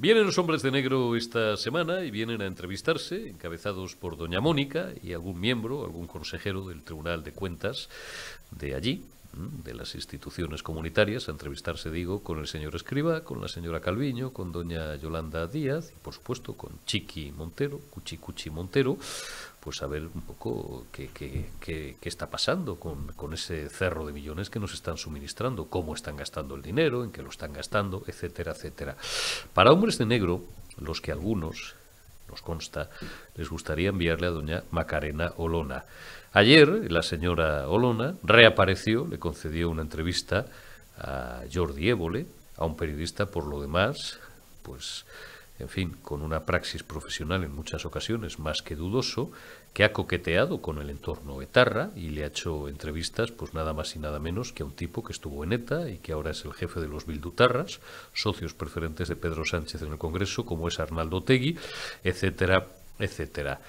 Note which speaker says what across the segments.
Speaker 1: Vienen los hombres de negro esta semana y vienen a entrevistarse, encabezados por doña Mónica y algún miembro, algún consejero del Tribunal de Cuentas de allí, de las instituciones comunitarias, a entrevistarse, digo, con el señor Escrivá, con la señora Calviño, con doña Yolanda Díaz y, por supuesto, con Chiqui Montero, Cuchi Montero, pues a ver un poco qué está pasando con ese cerro de millones que nos están suministrando, cómo están gastando el dinero, en qué lo están gastando, etcétera, etcétera. Para hombres de negro, los que algunos, nos consta, les gustaría enviarle a doña Macarena Olona. Ayer la señora Olona reapareció, le concedió una entrevista a Jordi Évole, a un periodista por lo demás, pues, en fin, con una praxis profesional en muchas ocasiones más que dudoso, que ha coqueteado con el entorno etarra y le ha hecho entrevistas, pues nada más y nada menos que a un tipo que estuvo en ETA y que ahora es el jefe de los bildutarras, socios preferentes de Pedro Sánchez en el Congreso, como es Arnaldo Otegi, etcétera, etcétera.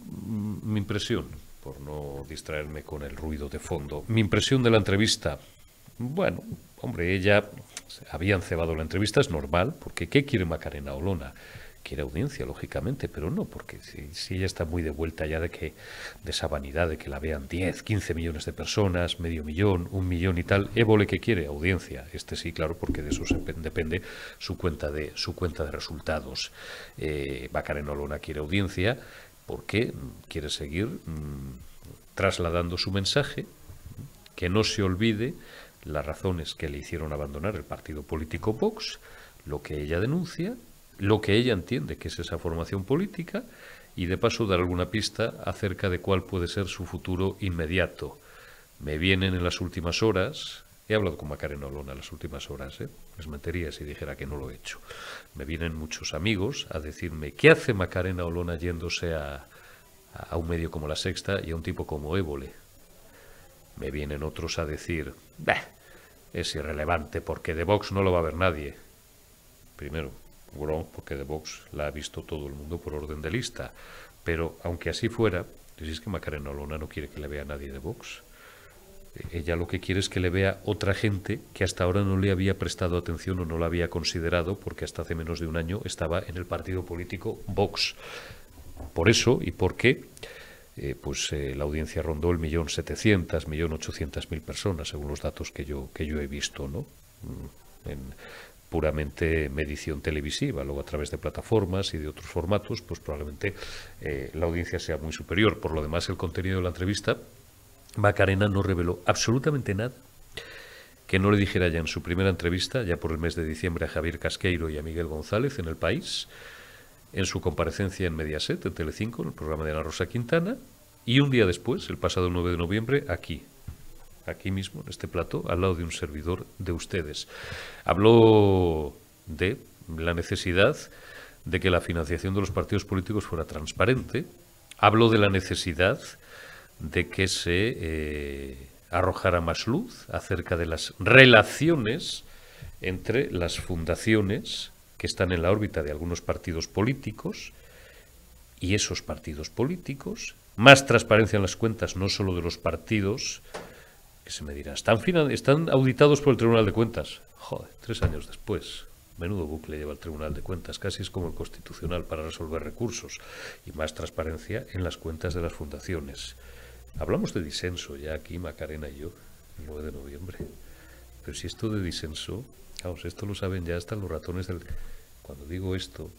Speaker 1: Mi impresión, por no distraerme con el ruido de fondo, mi impresión de la entrevista, bueno, hombre, ella habían cebado la entrevista, es normal, porque ¿qué quiere Macarena Olona? Quiere audiencia, lógicamente, pero no, porque si ella está muy de vuelta ya de esa vanidad de que la vean 10, 15 millones de personas, medio millón, 1 millón y tal, Évole que quiere audiencia, sí, claro, porque de eso depende su cuenta de resultados. Macarena Olona quiere audiencia porque quiere seguir trasladando su mensaje, que no se olvide las razones que le hicieron abandonar el partido político Vox, lo que ella denuncia, lo que ella entiende que es esa formación política y de paso dar alguna pista acerca de cuál puede ser su futuro inmediato. Me vienen en las últimas horas, he hablado con Macarena Olona en las últimas horas, les mentiría si dijera que no lo he hecho. Me vienen muchos amigos a decirme ¿qué hace Macarena Olona yéndose a un medio como La Sexta y a un tipo como Évole? Me vienen otros a decir, es irrelevante porque de Vox no lo va a ver nadie. Primero, porque de Vox la ha visto todo el mundo por orden de lista. Pero aunque así fuera, si es que Macarena Olona no quiere que le vea nadie de Vox. Ella lo que quiere es que le vea otra gente que hasta ahora no le había prestado atención o no la había considerado porque hasta hace menos de un año estaba en el partido político Vox. Por eso y porque la audiencia rondó el 1.700.000, 1.800.000 personas, según los datos que yo he visto, ¿no? En puramente medición televisiva. Luego a través de plataformas y de otros formatos, pues probablemente la audiencia sea muy superior. Por lo demás, el contenido de la entrevista, Macarena no reveló absolutamente nada que no le dijera ya en su primera entrevista, ya por el mes de diciembre, a Javier Casqueiro y a Miguel González en El País, en su comparecencia en Mediaset, en Telecinco, en el programa de Ana Rosa Quintana, y un día después, el pasado 9 de noviembre, aquí mismo, en este plató, al lado de un servidor de ustedes. Habló de la necesidad de que la financiación de los partidos políticos fuera transparente, habló de la necesidad de que se arrojara más luz acerca de las relaciones entre las fundaciones que están en la órbita de algunos partidos políticos y esos partidos políticos, más transparencia en las cuentas, no solo de los partidos, que se me dirá, están auditados por el Tribunal de Cuentas. Joder, 3 años después, menudo bucle lleva el Tribunal de Cuentas, casi es como el Constitucional para resolver recursos, y más transparencia en las cuentas de las fundaciones. Hablamos de disenso ya aquí, Macarena y yo, el 9 de noviembre, pero si esto de disenso, vamos, esto lo saben ya hasta los ratones del... Cuando digo esto,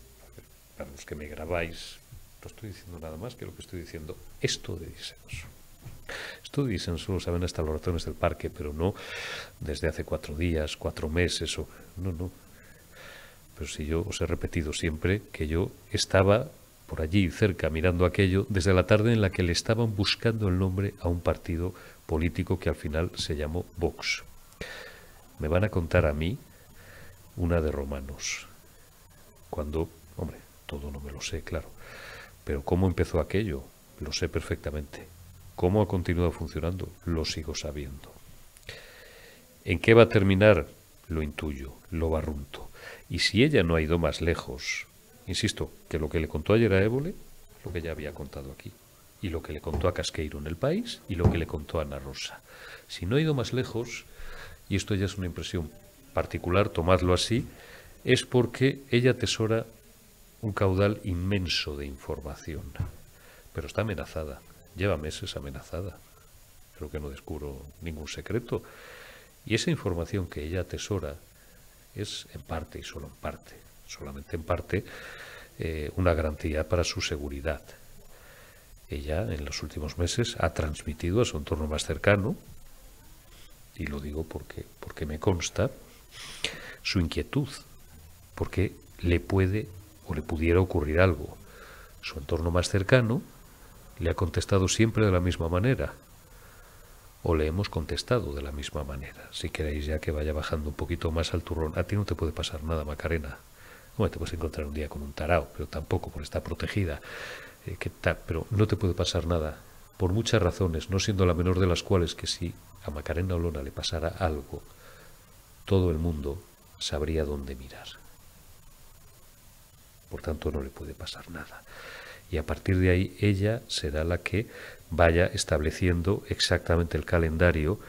Speaker 1: para los que me grabáis, no estoy diciendo nada más que lo que estoy diciendo, esto de disenso. Esto de disenso lo saben hasta los ratones del parque, pero no desde hace 4 días, 4 meses, no. Pero si yo os he repetido siempre que yo estaba por allí cerca mirando aquello desde la tarde en la que le estaban buscando el nombre a un partido político que al final se llamó Vox. Me van a contar a mí una de Romanos. Cuando, hombre, todo no me lo sé, claro, pero cómo empezó aquello, lo sé perfectamente. Cómo ha continuado funcionando, lo sigo sabiendo. ¿En qué va a terminar? Lo intuyo, lo barrunto. Y si ella no ha ido más lejos, insisto, que lo que le contó ayer a Évole, lo que ya había contado aquí, y lo que le contó a Casqueiro en El País, y lo que le contó a Ana Rosa. Si no ha ido más lejos, y esto ya es una impresión particular, tomadlo así, es porque ella atesora un caudal inmenso de información, pero está amenazada, lleva meses amenazada. Creo que no descubro ningún secreto. Y esa información que ella atesora es en parte y solo en parte, solamente en parte, una garantía para su seguridad. Ella en los últimos meses ha transmitido a su entorno más cercano, y lo digo porque me consta, su inquietud, porque le puede o le pudiera ocurrir algo. Su entorno más cercano le ha contestado siempre de la misma manera, o le hemos contestado de la misma manera. Si queréis ya que vaya bajando un poquito más al turrón, a ti no te puede pasar nada, Macarena. Hombre, te puedes encontrar un día con un tarao, pero tampoco, porque está protegida. Pero no te puede pasar nada, por muchas razones, no siendo la menor de las cuales que si a Macarena Olona le pasara algo, todo el mundo sabría dónde mirar. Por tanto, no le puede pasar nada. Y a partir de ahí, ella será la que vaya estableciendo exactamente el calendario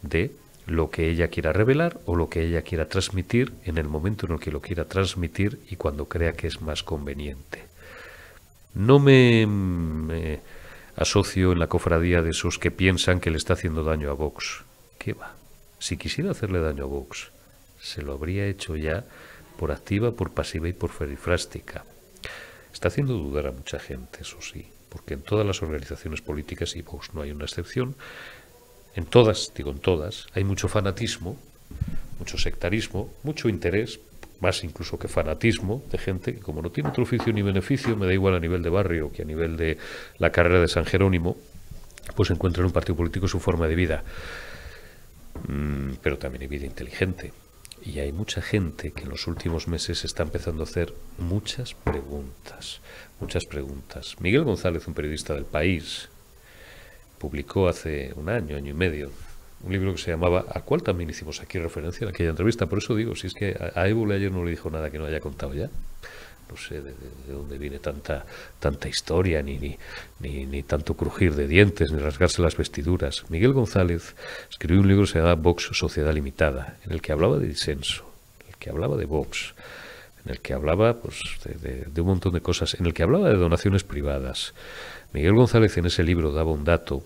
Speaker 1: de lo que ella quiera revelar o lo que ella quiera transmitir en el momento en el que lo quiera transmitir y cuando crea que es más conveniente. No me asocio en la cofradía de esos que piensan que le está haciendo daño a Vox. ¿Qué va? Si quisiera hacerle daño a Vox, se lo habría hecho ya por activa, por pasiva y por perifrástica. Está haciendo dudar a mucha gente, eso sí, porque en todas las organizaciones políticas, y Vox no hay una excepción, en todas, digo en todas, hay mucho fanatismo, mucho sectarismo, mucho interés, más incluso que fanatismo, de gente que como no tiene otro oficio ni beneficio, me da igual a nivel de barrio que a nivel de la carrera de San Jerónimo, pues encuentra en un partido político su forma de vida. Pero también hay vida inteligente. Y hay mucha gente que en los últimos meses está empezando a hacer muchas preguntas. Miguel González, un periodista del País, publicó hace un año y medio, un libro que se llamaba, al cual también hicimos aquí referencia en aquella entrevista. Por eso digo, si es que a Évole ayer no le dijo nada que no haya contado ya. No sé de dónde viene tanta historia, ni tanto crujir de dientes, ni rasgarse las vestiduras. Miguel González escribió un libro que se llama Vox, Sociedad Limitada, en el que hablaba de disenso, en el que hablaba de Vox, en el que hablaba pues, de un montón de cosas, en el que hablaba de donaciones privadas. Miguel González en ese libro daba un dato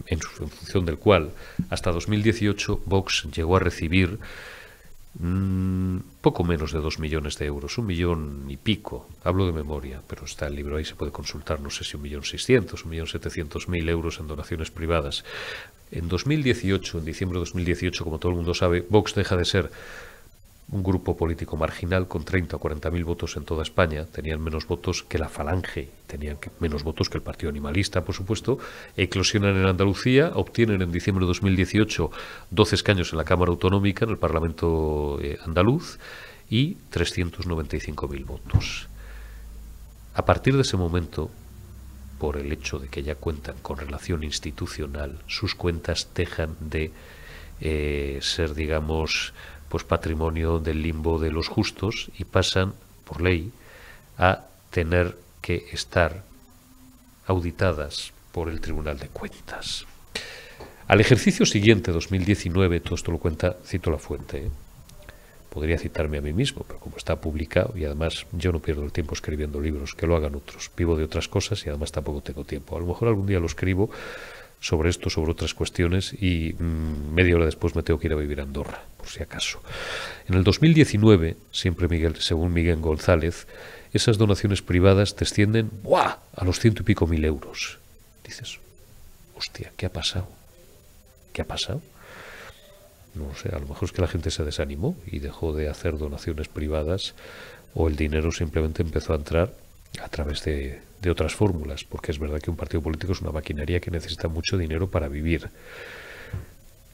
Speaker 1: en función del cual hasta 2018 Vox llegó a recibir poco menos de 2 millones de euros, 1 millón y pico, hablo de memoria, pero está el libro ahí, se puede consultar, no sé si 1.600.000, 1.700.000 euros en donaciones privadas. En 2018, en diciembre de 2018, como todo el mundo sabe, Vox deja de ser un grupo político marginal con 30 o 40.000 votos en toda España, tenían menos votos que la Falange, tenían menos votos que el Partido Animalista, por supuesto, eclosionan en Andalucía, obtienen en diciembre de 2018 12 escaños en la Cámara Autonómica, en el Parlamento andaluz, y 395.000 votos. A partir de ese momento, por el hecho de que ya cuentan con relación institucional, sus cuentas dejan de ser, digamos, pues patrimonio del limbo de los justos y pasan, por ley, a tener que estar auditadas por el Tribunal de Cuentas. Al ejercicio siguiente, 2019, todo esto lo cuenta, cito la fuente, podría citarme a mí mismo, pero como está publicado, y además yo no pierdo el tiempo escribiendo libros, que lo hagan otros, vivo de otras cosas y además tampoco tengo tiempo. A lo mejor algún día lo escribo sobre esto, sobre otras cuestiones, y media hora después me tengo que ir a vivir a Andorra, por si acaso. En el 2019, siempre según Miguel González, esas donaciones privadas descienden a los 100 y pico mil euros. Dices, hostia, ¿qué ha pasado? ¿Qué ha pasado? No sé, a lo mejor es que la gente se desanimó y dejó de hacer donaciones privadas, o el dinero simplemente empezó a entrar a través de otras fórmulas, porque es verdad que un partido político es una maquinaria que necesita mucho dinero para vivir.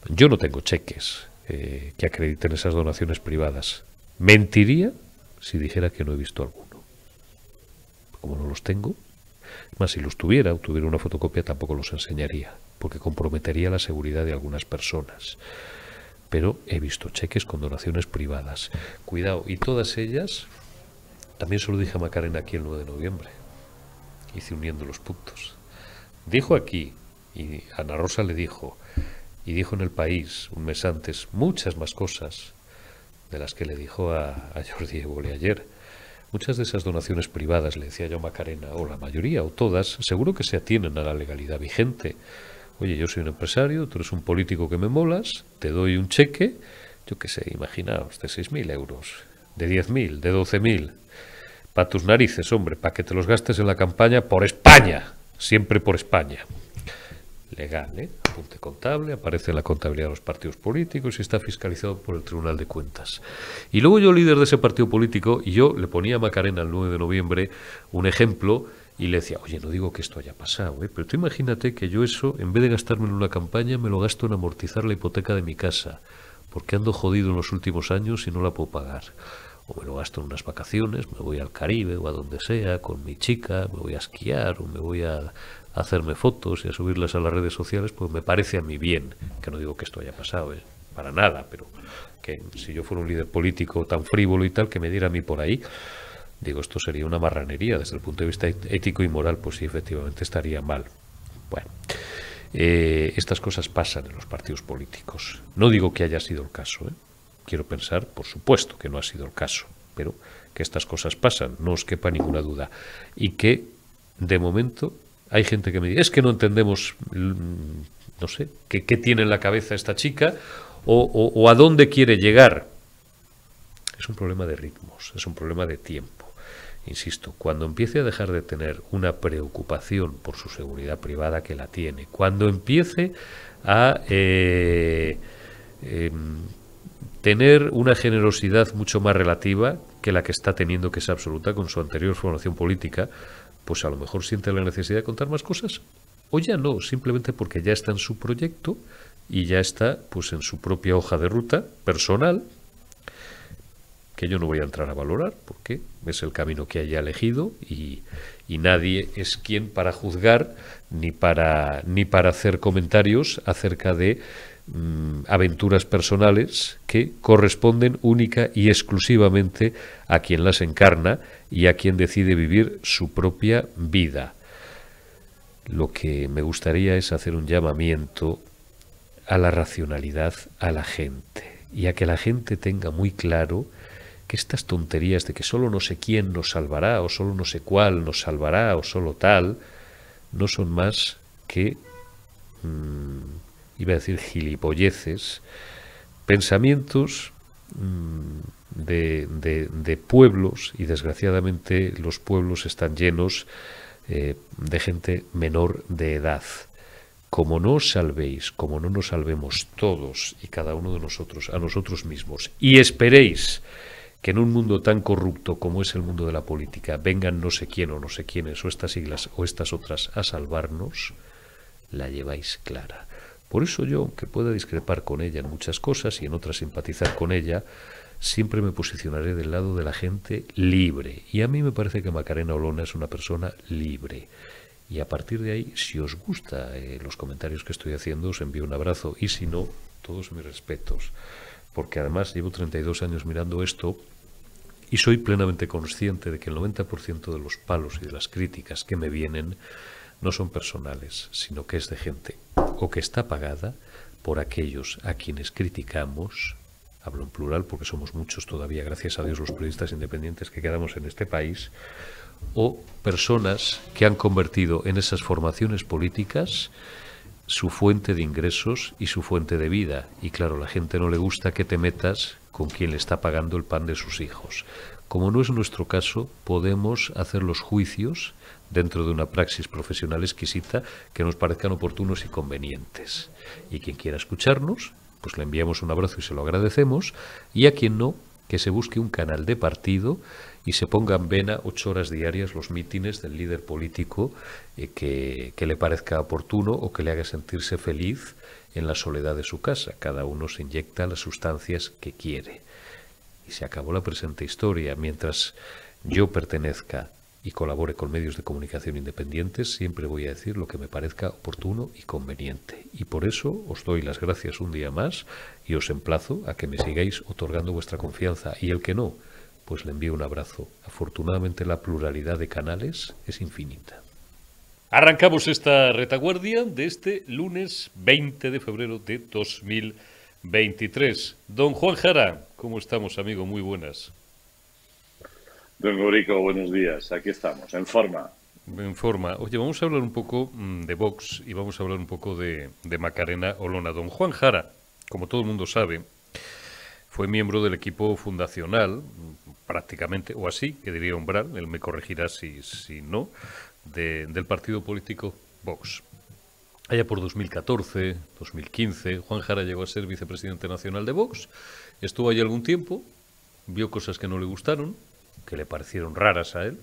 Speaker 1: Yo no tengo cheques que acrediten esas donaciones privadas. Mentiría si dijera que no he visto alguno. Como no los tengo, más si los tuviera o tuviera una fotocopia, tampoco los enseñaría, porque comprometería la seguridad de algunas personas. Pero he visto cheques con donaciones privadas. Cuidado, y todas ellas, también se lo dije a Macarena aquí el 9 de noviembre. Hice uniendo los puntos. Dijo aquí, y Ana Rosa le dijo, y dijo en El País un mes antes, muchas más cosas, de las que le dijo a Jordi Évole ayer. Muchas de esas donaciones privadas, le decía yo a Macarena, o la mayoría, o todas, seguro que se atienen a la legalidad vigente. Oye, yo soy un empresario, tú eres un político que me molas, te doy un cheque, yo qué sé, imaginaos, de 6.000 euros, de 10.000, de 12.000, para tus narices, hombre, para que te los gastes en la campaña por España, siempre por España. Legal, ¿eh? Apunte contable, aparece en la contabilidad de los partidos políticos y está fiscalizado por el Tribunal de Cuentas. Y luego yo, líder de ese partido político, y yo le ponía a Macarena el 9 de noviembre un ejemplo y le decía, oye, no digo que esto haya pasado, pero tú imagínate que yo eso, en vez de gastarme en una campaña, me lo gasto en amortizar la hipoteca de mi casa, porque ando jodido en los últimos años y no la puedo pagar. O me lo gasto en unas vacaciones, me voy al Caribe o a donde sea con mi chica, me voy a esquiar o me voy a hacerme fotos y a subirlas a las redes sociales, pues me parece a mí bien, que no digo que esto haya pasado, para nada, pero que si yo fuera un líder político tan frívolo y tal, que me diera a mí por ahí, digo, esto sería una marranería desde el punto de vista ético y moral, pues sí, efectivamente estaría mal. Bueno, estas cosas pasan en los partidos políticos. No digo que haya sido el caso, quiero pensar, por supuesto, que no ha sido el caso, pero que estas cosas pasan, no os quepa ninguna duda. Y que, de momento, hay gente que me dice, es que no entendemos, no sé, qué tiene en la cabeza esta chica o a dónde quiere llegar. Es un problema de ritmos, es un problema de tiempo. Insisto, cuando empiece a dejar de tener una preocupación por su seguridad privada, que la tiene, cuando empiece a tener una generosidad mucho más relativa que la que está teniendo, que es absoluta, con su anterior formación política, pues a lo mejor siente la necesidad de contar más cosas, o ya no, simplemente porque ya está en su proyecto y ya está pues en su propia hoja de ruta personal, que yo no voy a entrar a valorar, porque es el camino que haya elegido y nadie es quien para juzgar ni para hacer comentarios acerca de aventuras personales que corresponden única y exclusivamente a quien las encarna y a quien decide vivir su propia vida. Lo que me gustaría es hacer un llamamiento a la racionalidad a la gente y a que la gente tenga muy claro que estas tonterías de que solo no sé quién nos salvará o solo no sé cuál nos salvará o solo tal, no son más que, iba a decir gilipolleces, pensamientos de pueblos, y desgraciadamente los pueblos están llenos de gente menor de edad. Como no os salvéis, como no nos salvemos todos y cada uno de nosotros a nosotros mismos, y esperéis que en un mundo tan corrupto como es el mundo de la política vengan no sé quién o no sé quiénes o estas siglas o estas otras a salvarnos, la lleváis clara. Por eso yo, aunque pueda discrepar con ella en muchas cosas y en otras simpatizar con ella, siempre me posicionaré del lado de la gente libre. Y a mí me parece que Macarena Olona es una persona libre. Y a partir de ahí, si os gusta los comentarios que estoy haciendo, os envío un abrazo. Y si no, todos mis respetos. Porque además llevo 32 años mirando esto y soy plenamente consciente de que el 90% de los palos y de las críticas que me vienen no son personales, sino que es de gente o que está pagada por aquellos a quienes criticamos, hablo en plural porque somos muchos todavía, gracias a Dios, los periodistas independientes que quedamos en este país, o personas que han convertido en esas formaciones políticas su fuente de ingresos y su fuente de vida. Y claro, a la gente no le gusta que te metas con quien le está pagando el pan de sus hijos. Como no es nuestro caso, podemos hacer los juicios dentro de una praxis profesional exquisita que nos parezcan oportunos y convenientes. Y quien quiera escucharnos, pues le enviamos un abrazo y se lo agradecemos, y a quien no, que se busque un canal de partido y se ponga en vena 8 horas diarias los mítines del líder político que le parezca oportuno o que le haga sentirse feliz en la soledad de su casa. Cada uno se inyecta las sustancias que quiere. Y se acabó la presente historia. Mientras yo pertenezca y colabore con medios de comunicación independientes, siempre voy a decir lo que me parezca oportuno y conveniente. Y por eso os doy las gracias un día más y os emplazo a que me sigáis otorgando vuestra confianza. Y el que no, pues le envío un abrazo. Afortunadamente la pluralidad de canales es infinita. Arrancamos esta retaguardia de este lunes 20 de febrero de 2023. Don Juan Jara, ¿Cómo estamos, amigo? Muy buenas.
Speaker 2: Don Eurico, buenos días. Aquí estamos, en forma.
Speaker 1: En forma. Oye, vamos a hablar un poco de Vox y vamos a hablar un poco de Macarena Olona. Don Juan Jara, como todo el mundo sabe, fue miembro del equipo fundacional, prácticamente, o así, que diría Umbral, él me corregirá si no, del partido político Vox. Allá por 2014, 2015, Juan Jara llegó a ser vicepresidente nacional de Vox, estuvo allí algún tiempo, vio cosas que no le gustaron, que le parecieron raras a él,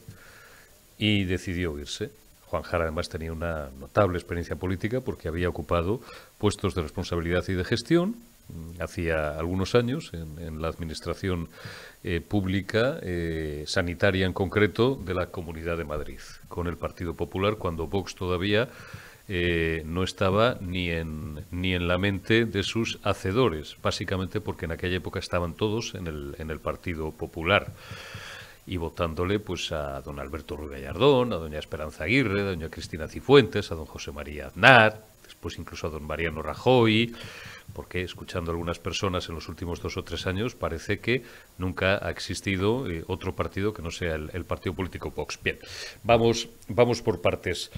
Speaker 1: y decidió irse. Juan Jara además tenía una notable experiencia política porque había ocupado puestos de responsabilidad y de gestión hacía algunos años en la administración pública, sanitaria en concreto, de la Comunidad de Madrid, con el Partido Popular, cuando Vox todavía no estaba ni en la mente de sus hacedores, básicamente porque en aquella época estaban todos en el Partido Popular y votándole pues a don Alberto Ruiz Gallardón, a doña Esperanza Aguirre, a doña Cristina Cifuentes, a don José María Aznar, después incluso a don Mariano Rajoy, porque escuchando a algunas personas en los últimos 2 o 3 años parece que nunca ha existido otro partido que no sea el partido político Vox. Bien, vamos por partes.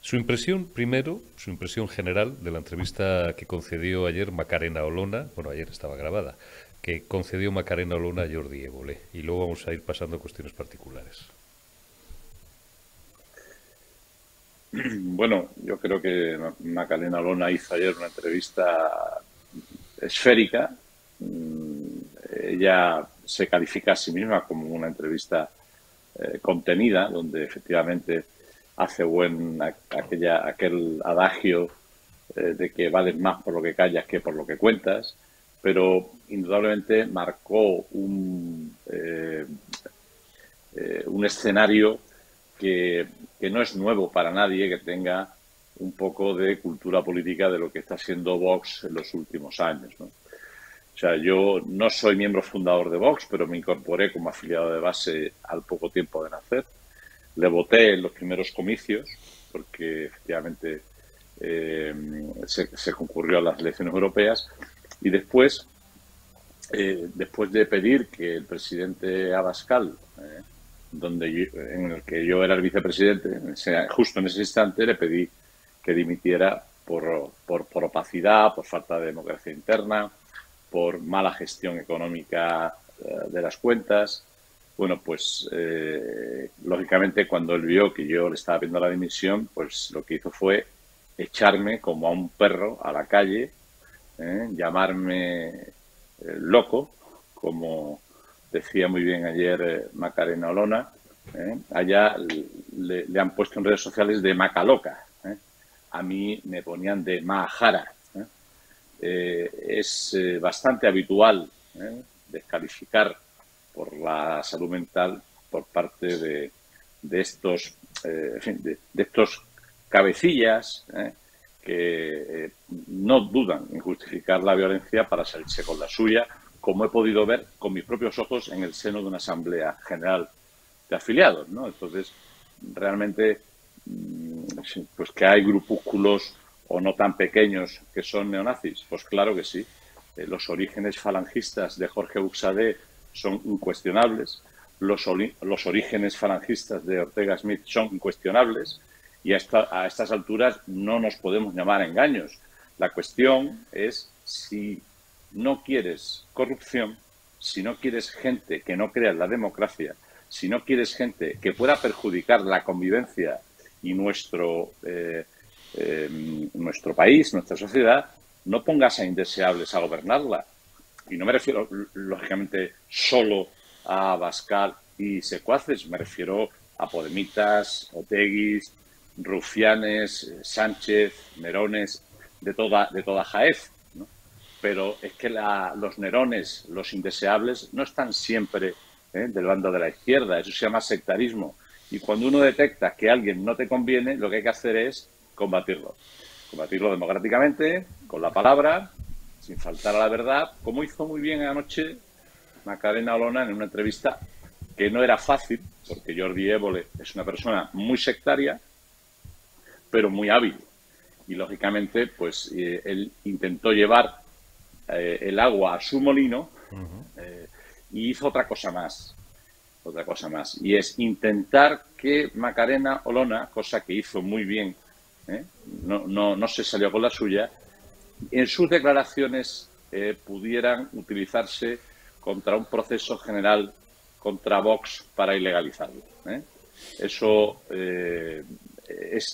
Speaker 1: Su impresión, primero, su impresión general de la entrevista que concedió ayer Macarena Olona, bueno, ayer estaba grabada, que concedió Macarena Olona a Jordi Évole. Y luego vamos a ir pasando a cuestiones particulares.
Speaker 2: Bueno, yo creo que Macarena Olona hizo ayer una entrevista esférica. Ella se califica a sí misma como una entrevista contenida, donde efectivamente hace aquel adagio de que vales más por lo que callas que por lo que cuentas, pero indudablemente marcó un escenario que no es nuevo para nadie que tenga un poco de cultura política de lo que está siendo Vox en los últimos años, ¿no? O sea, yo no soy miembro fundador de Vox, pero me incorporé como afiliado de base al poco tiempo de nacer. Le voté en los primeros comicios, porque efectivamente se concurrió a las elecciones europeas, y después de pedir que el presidente Abascal, en el que yo era el vicepresidente, justo en ese instante le pedí que dimitiera por opacidad, por falta de democracia interna, por mala gestión económica de las cuentas. Bueno, pues lógicamente cuando él vio que yo le estaba pidiendo la dimisión, pues lo que hizo fue echarme como a un perro a la calle, llamarme loco, como decía muy bien ayer Macarena Olona. Allá le han puesto en redes sociales de Macaloca. A mí me ponían de Mahara. Es bastante habitual descalificar por la salud mental por parte de estos de estos cabecillas que no dudan en justificar la violencia para salirse con la suya, como he podido ver con mis propios ojos en el seno de una asamblea general de afiliados, ¿no? Entonces, realmente, pues que hay grupúsculos o no tan pequeños que son neonazis, pues claro que sí. Los orígenes falangistas de Jorge Buxadé son incuestionables, los orígenes falangistas de Ortega Smith son incuestionables, y a estas alturas no nos podemos llamar a engaños. La cuestión es si no quieres corrupción, si no quieres gente que no crea en la democracia, si no quieres gente que pueda perjudicar la convivencia y nuestro país, nuestra sociedad, no pongas a indeseables a gobernarla. Y no me refiero, lógicamente, solo a Abascal y secuaces, me refiero a Podemitas, Oteguis, Rufianes, Sánchez, Nerones, de toda Jaez, ¿no? Pero es que los Nerones, los indeseables, no están siempre del bando de la izquierda. Eso se llama sectarismo. Y cuando uno detecta que alguien no te conviene, lo que hay que hacer es combatirlo. Combatirlo democráticamente, con la palabra, sin faltar a la verdad, como hizo muy bien anoche Macarena Olona en una entrevista que no era fácil, porque Jordi Évole es una persona muy sectaria, pero muy hábil. Y, lógicamente, pues él intentó llevar el agua a su molino, y hizo otra cosa más. Otra cosa más. Y es intentar que Macarena Olona, cosa que hizo muy bien, no se salió con la suya, en sus declaraciones pudieran utilizarse contra un proceso general contra Vox para ilegalizarlo. Eso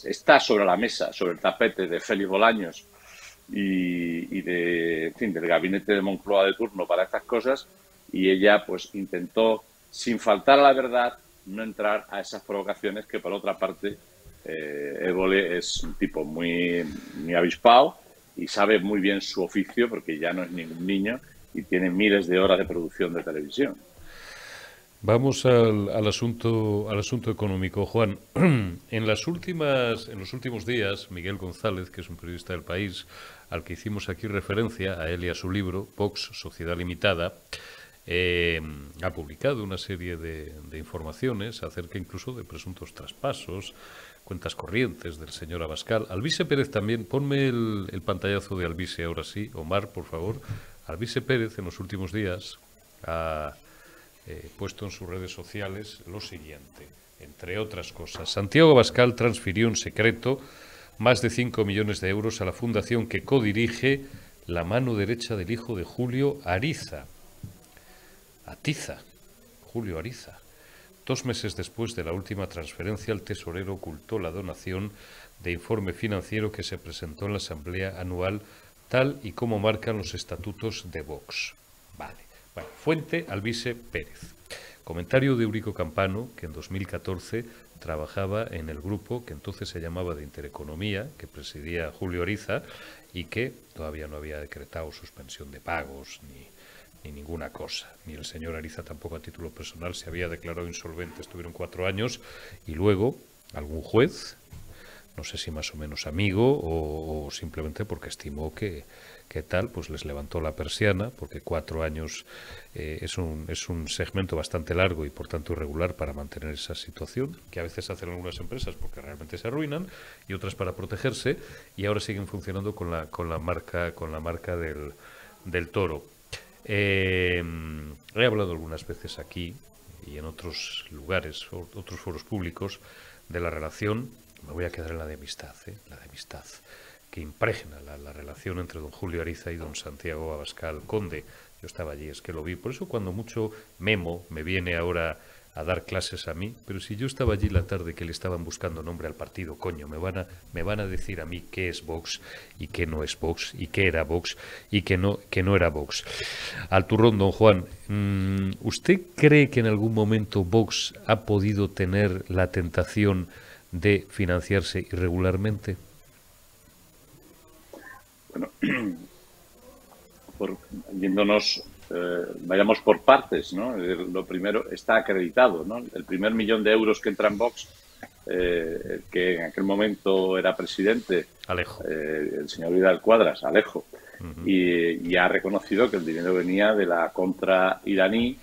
Speaker 2: está sobre la mesa, sobre el tapete de Félix Bolaños y en fin, del gabinete de Moncloa de turno para estas cosas, y ella pues intentó, sin faltar a la verdad, no entrar a esas provocaciones que, por otra parte, Évole es un tipo muy avispado y sabe muy bien su oficio, porque ya no es ningún niño y tiene miles de horas de producción de televisión.
Speaker 1: Vamos al asunto económico, Juan. En los últimos días, Miguel González, que es un periodista del País, al que hicimos aquí referencia, a él y a su libro, Vox, Sociedad Limitada, ha publicado una serie de informaciones acerca incluso de presuntos traspasos, cuentas corrientes del señor Abascal. Alvise Pérez también, ponme el pantallazo de Alvise ahora sí, Omar, por favor. Alvise Pérez en los últimos días ha puesto en sus redes sociales lo siguiente, entre otras cosas. Santiago Abascal transfirió en secreto más de 5 millones de euros a la fundación que codirige la mano derecha del hijo de Julio Ariza. Julio Ariza. 2 meses después de la última transferencia, el tesorero ocultó la donación de informe financiero que se presentó en la Asamblea Anual, tal y como marcan los estatutos de Vox. Vale. Bueno, fuente Alvise Pérez. Comentario de Eurico Campano, que en 2014 trabajaba en el grupo que entonces se llamaba de Intereconomía, que presidía Julio Ariza y que todavía no había decretado suspensión de pagos ni ninguna cosa. Ni el señor Ariza tampoco a título personal se había declarado insolvente. Estuvieron 4 años y luego algún juez, no sé si más o menos amigo o simplemente porque estimó que tal, pues les levantó la persiana, porque 4 años es un segmento bastante largo y por tanto irregular para mantener esa situación, que a veces hacen algunas empresas porque realmente se arruinan y otras para protegerse, y ahora siguen funcionando con la marca del toro. He hablado algunas veces aquí y en otros lugares, otros foros públicos, de la relación, me voy a quedar en la de amistad, la de amistad, que impregna la relación entre don Julio Ariza y don Santiago Abascal Conde. Yo estaba allí, es que lo vi. Por eso cuando mucho Memo me viene ahora a dar clases a mí, pero si yo estaba allí la tarde que le estaban buscando nombre al partido, coño, me van a decir a mí qué es Vox y qué no es Vox, y qué era Vox y qué no era Vox. Al turrón, don Juan, ¿usted cree que en algún momento Vox ha podido tener la tentación de financiarse irregularmente?
Speaker 2: Bueno, vayamos por partes, ¿no? Lo primero, está acreditado, ¿no? El primer 1.000.000 de euros que entra en Vox, el que en aquel momento era presidente,
Speaker 1: Alejo,
Speaker 2: el señor Vidal Cuadras, Alejo, y ha reconocido que el dinero venía de la contra iraní,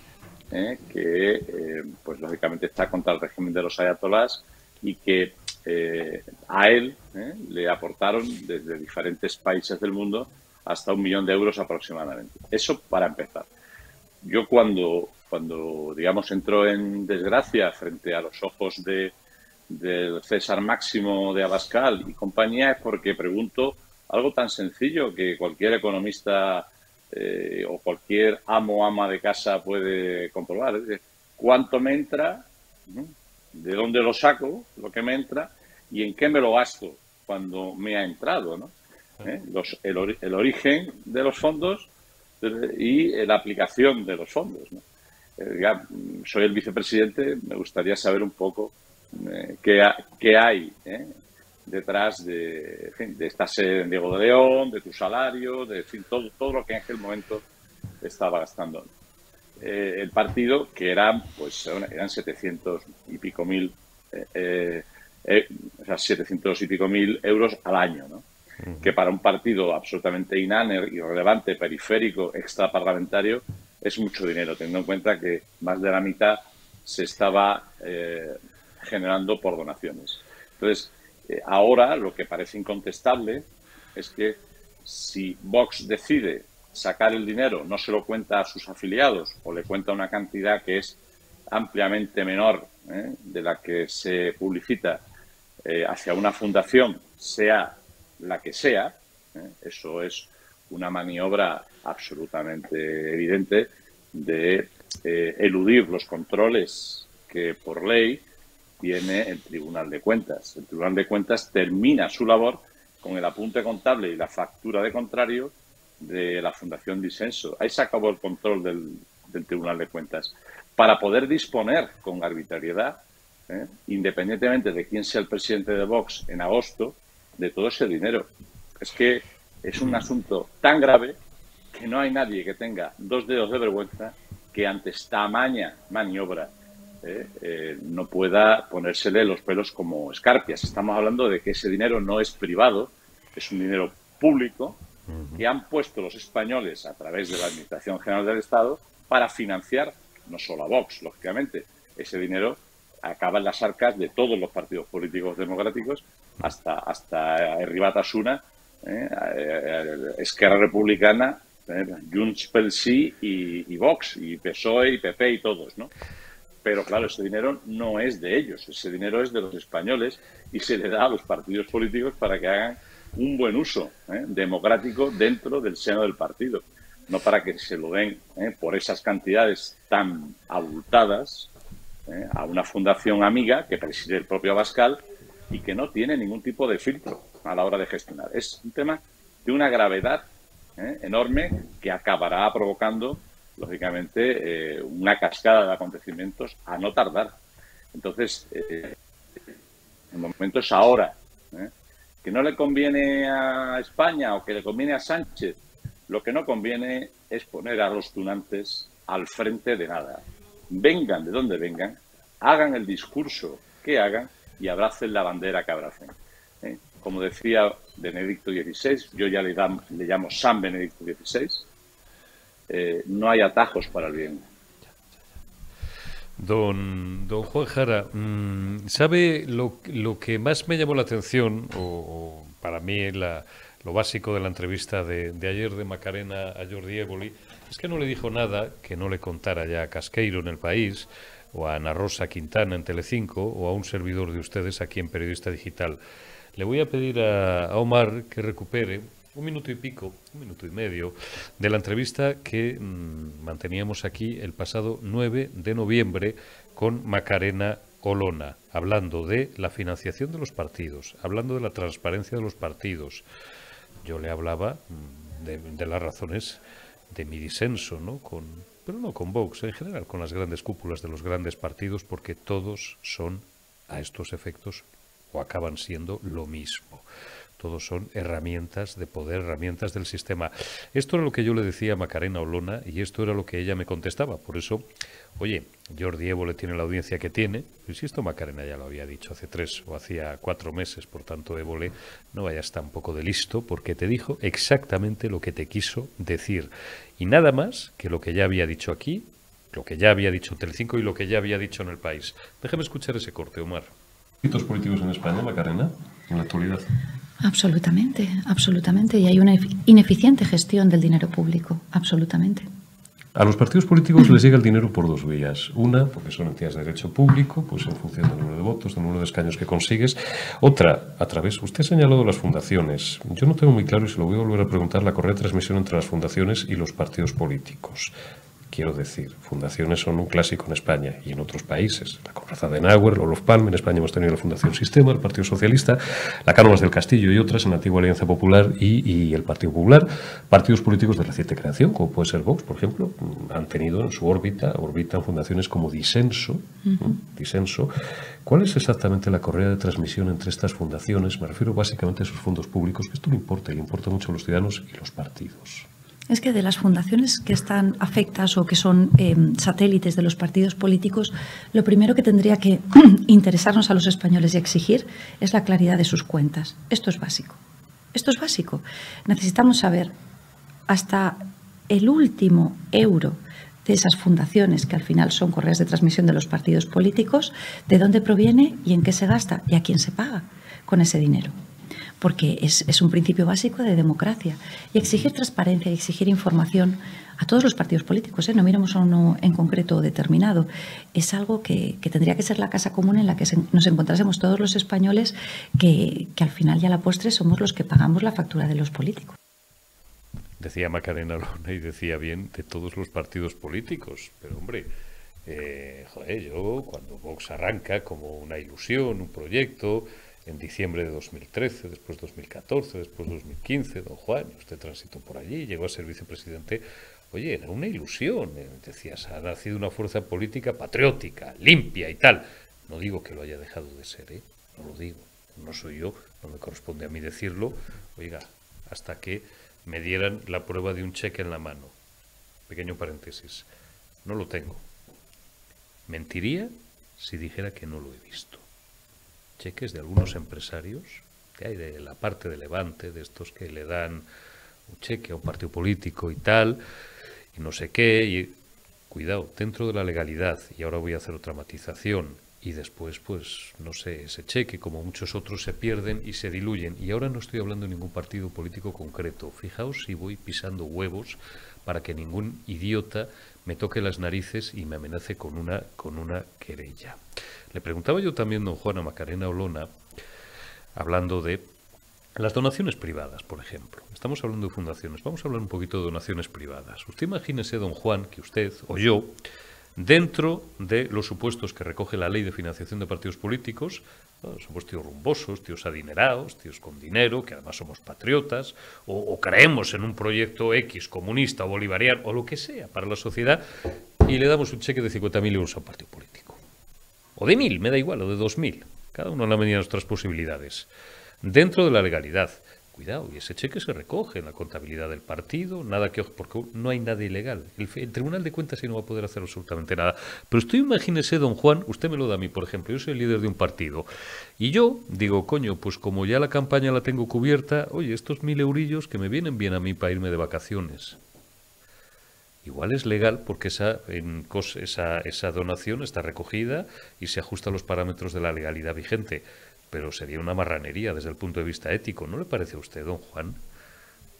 Speaker 2: que pues lógicamente está contra el régimen de los ayatolás, y que a él le aportaron desde diferentes países del mundo hasta 1.000.000 de euros aproximadamente. Eso para empezar. Yo cuando digamos, entró en desgracia frente a los ojos del César Máximo de Abascal y compañía, es porque pregunto algo tan sencillo que cualquier economista o cualquier amo o ama de casa puede comprobar. Es decir, ¿cuánto me entra? ¿De dónde lo saco, lo que me entra? ¿Y en qué me lo gasto cuando me ha entrado, ¿no? El origen de los fondos y la aplicación de los fondos, ¿no? Ya soy el vicepresidente, me gustaría saber un poco qué hay detrás de esta sede en Diego de León, de tu salario, de todo lo que en aquel momento estaba gastando. El partido, que eran 700 y pico mil, 700 y pico mil euros al año, ¿no? Que para un partido absolutamente irrelevante, periférico, extraparlamentario, es mucho dinero, teniendo en cuenta que más de la mitad se estaba generando por donaciones. Entonces, ahora lo que parece incontestable es que si Vox decide sacar el dinero no se lo cuenta a sus afiliados o le cuenta una cantidad que es ampliamente menor de la que se publicita hacia una fundación, sea la que sea, eso es una maniobra absolutamente evidente de eludir los controles que por ley tiene el Tribunal de Cuentas. El Tribunal de Cuentas termina su labor con el apunte contable y la factura de contrario de la Fundación Disenso. Ahí se acabó el control del Tribunal de Cuentas. Para poder disponer con arbitrariedad, independientemente de quién sea el presidente de Vox en agosto, de todo ese dinero. Es que es un asunto tan grave que no hay nadie que tenga 2 dedos de vergüenza que ante esta maniobra no pueda ponérsele los pelos como escarpias. Estamos hablando de que ese dinero no es privado, es un dinero público que han puesto los españoles a través de la Administración General del Estado para financiar no solo a Vox, lógicamente. Ese dinero acaba en las arcas de todos los partidos políticos democráticos hasta Herri Batasuna, Esquerra Republicana, Junts pel Sí y Vox, y PSOE y PP y todos, ¿no? Pero claro, ese dinero no es de ellos, ese dinero es de los españoles y se le da a los partidos políticos para que hagan un buen uso democrático dentro del seno del partido, no para que se lo den por esas cantidades tan abultadas a una fundación amiga que preside el propio Abascal y que no tiene ningún tipo de filtro a la hora de gestionar. Es un tema de una gravedad enorme que acabará provocando, lógicamente, una cascada de acontecimientos a no tardar. Entonces, el momento es ahora. Que no le conviene a España o que le conviene a Sánchez, lo que no conviene es poner a los tunantes al frente de nada. Vengan de donde vengan, hagan el discurso que hagan y abracen la bandera que abracen. Como decía Benedicto XVI, yo ya le llamo San Benedicto XVI, no hay atajos para el bien.
Speaker 1: Don Juan Jara, ¿sabe lo que más me llamó la atención, o para mí lo básico de la entrevista de ayer de Macarena a Jordi Évole? Es que no le dijo nada que no le contara ya a Casqueiro en El País, o a Ana Rosa Quintana en Telecinco, o a un servidor de ustedes aquí en Periodista Digital. Le voy a pedir a Omar que recupere un minuto y pico, un minuto y medio, de la entrevista que manteníamos aquí el pasado 9 de noviembre con Macarena Olona, hablando de la financiación de los partidos, hablando de la transparencia de los partidos. Yo le hablaba de las razones de mi disenso, ¿no? Pero no con Vox, en general, con las grandes cúpulas de los grandes partidos, porque todos son, a estos efectos, o acaban siendo lo mismo. Todos son herramientas de poder, herramientas del sistema. Esto era lo que yo le decía a Macarena Olona y esto era lo que ella me contestaba. Por eso, oye, Jordi Évole tiene la audiencia que tiene. Y si esto Macarena ya lo había dicho hace 3 o hacía 4 meses, por tanto, Évole, no vayas tampoco de listo porque te dijo exactamente lo que te quiso decir. Y nada más que lo que ya había dicho aquí, lo que ya había dicho en Telecinco y lo que ya había dicho en El País. Déjame escuchar ese corte, Omar. ¿Partidos políticos en España, Macarena, en la actualidad?
Speaker 3: Absolutamente, absolutamente. Y hay una ineficiente gestión del dinero público, absolutamente.
Speaker 4: A los partidos políticos les llega el dinero por 2 vías. Una, porque son entidades de derecho público, pues en función del número de votos, del número de escaños que consigues. Otra, a través, usted ha señalado las fundaciones. Yo no tengo muy claro, y se lo voy a volver a preguntar, la correcta transmisión entre las fundaciones y los partidos políticos. Quiero decir, fundaciones son un clásico en España y en otros países. La Conrad Adenauer, la Olof Palme, en España hemos tenido la Fundación Sistema, el Partido Socialista, la Cánovas del Castillo y otras en la antigua Alianza Popular y el Partido Popular. Partidos políticos de reciente creación, como puede ser Vox, por ejemplo, han tenido en su órbita fundaciones como Disenso. Disenso. ¿Cuál es exactamente la correa de transmisión entre estas fundaciones? Me refiero básicamente a esos fondos públicos, que esto le importa mucho a los ciudadanos y los partidos.
Speaker 3: Es que de las fundaciones que están afectas o que son satélites de los partidos políticos, lo primero que tendría que interesarnos a los españoles y exigir es la claridad de sus cuentas. Esto es básico. Esto es básico. Necesitamos saber hasta el último euro de esas fundaciones, que al final son correas de transmisión de los partidos políticos, de dónde proviene y en qué se gasta y a quién se paga con ese dinero. porque es un principio básico de democracia. Y exigir transparencia y exigir información a todos los partidos políticos, no miremos a uno en concreto determinado, es algo que tendría que ser la casa común en la que nos encontrásemos todos los españoles, que al final y a la postre somos los que pagamos la factura de los políticos.
Speaker 1: Decía Macarena Olona y decía bien de todos los partidos políticos, pero hombre, yo cuando Vox arranca como una ilusión, un proyecto, en diciembre de 2013, después 2014, después 2015, don Juan, usted transitó por allí, llegó a ser vicepresidente. Oye, era una ilusión, decías, ha nacido una fuerza política patriótica, limpia y tal. No digo que lo haya dejado de ser, no lo digo, no soy yo, no me corresponde a mí decirlo. Oiga, hasta que me dieran la prueba de un cheque en la mano. Pequeño paréntesis, no lo tengo. Mentiría si dijera que no lo he visto. Cheques de algunos empresarios, que hay de la parte de Levante, de estos que le dan un cheque a un partido político y tal, y no sé qué, y cuidado, dentro de la legalidad, y ahora voy a hacer otra matización, y después, pues, no sé, ese cheque, como muchos otros, se pierden y se diluyen, y ahora no estoy hablando de ningún partido político concreto. Fijaos si voy pisando huevos para que ningún idiota me toque las narices y me amenace con una querella. Le preguntaba yo también, don Juan, a Macarena Olona, hablando de las donaciones privadas, por ejemplo. Estamos hablando de fundaciones, vamos a hablar un poquito de donaciones privadas. Usted imagínese, don Juan, que usted o yo, dentro de los supuestos que recoge la ley de financiación de partidos políticos, somos tíos rumbosos, tíos adinerados, tíos con dinero, que además somos patriotas, o creemos en un proyecto X, comunista o bolivariano, o lo que sea, para la sociedad, y le damos un cheque de 50.000 euros a un partido político. O de 1.000, me da igual, o de 2.000, cada uno en la medida de nuestras posibilidades. Dentro de la legalidad. Cuidado, y ese cheque se recoge en la contabilidad del partido, nada que, porque no hay nada ilegal. El Tribunal de Cuentas sí no va a poder hacer absolutamente nada. Pero usted imagínese, don Juan, usted me lo da a mí, por ejemplo, yo soy el líder de un partido, y yo digo, coño, pues como ya la campaña la tengo cubierta, oye, estos 1.000 eurillos que me vienen bien a mí para irme de vacaciones. Igual es legal porque esa donación está recogida y se ajusta a los parámetros de la legalidad vigente. Pero sería una marranería desde el punto de vista ético. ¿No le parece a usted, don Juan?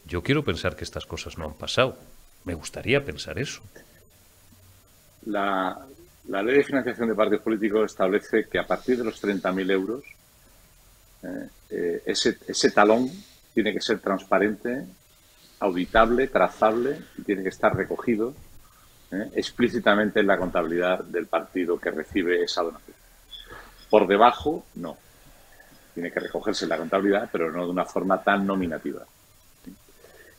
Speaker 1: Yo quiero pensar que estas cosas no han pasado. Me gustaría pensar eso.
Speaker 2: La ley de financiación de partidos políticos establece que a partir de los 30.000 euros ese talón tiene que ser transparente, auditable, trazable y tiene que estar recogido explícitamente en la contabilidad del partido que recibe esa donación. Por debajo, no. Tiene que recogerse en la contabilidad, pero no de una forma tan nominativa.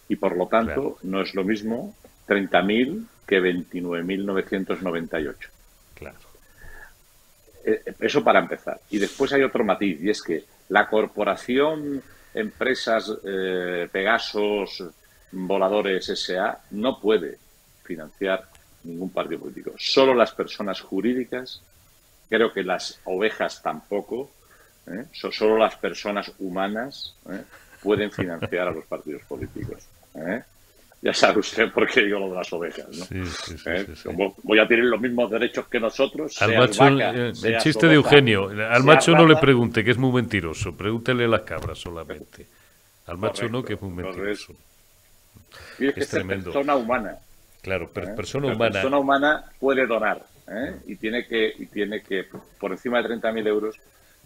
Speaker 2: Y por lo tanto, claro, no es lo mismo 30.000 que 29.998.
Speaker 1: Claro.
Speaker 2: Eso para empezar. Y después hay otro matiz, y es que la corporación Empresas Pegasos Voladores S.A. no puede financiar ningún partido político. Solo las personas jurídicas, creo que las ovejas tampoco, solo las personas humanas pueden financiar a los partidos políticos. Ya sabe usted por qué digo lo de las ovejas, ¿no?
Speaker 1: Sí.
Speaker 2: Como voy a tener los mismos derechos que nosotros.
Speaker 1: Al macho, el chiste de Eugenio, al macho no le pregunte, que es muy mentiroso. Pregúntele a las cabras solamente. Al macho no, que es muy mentiroso.
Speaker 2: Y es que es persona humana.
Speaker 1: Claro, persona
Speaker 2: humana. La persona humana puede donar y tiene que, por encima de 30.000 euros,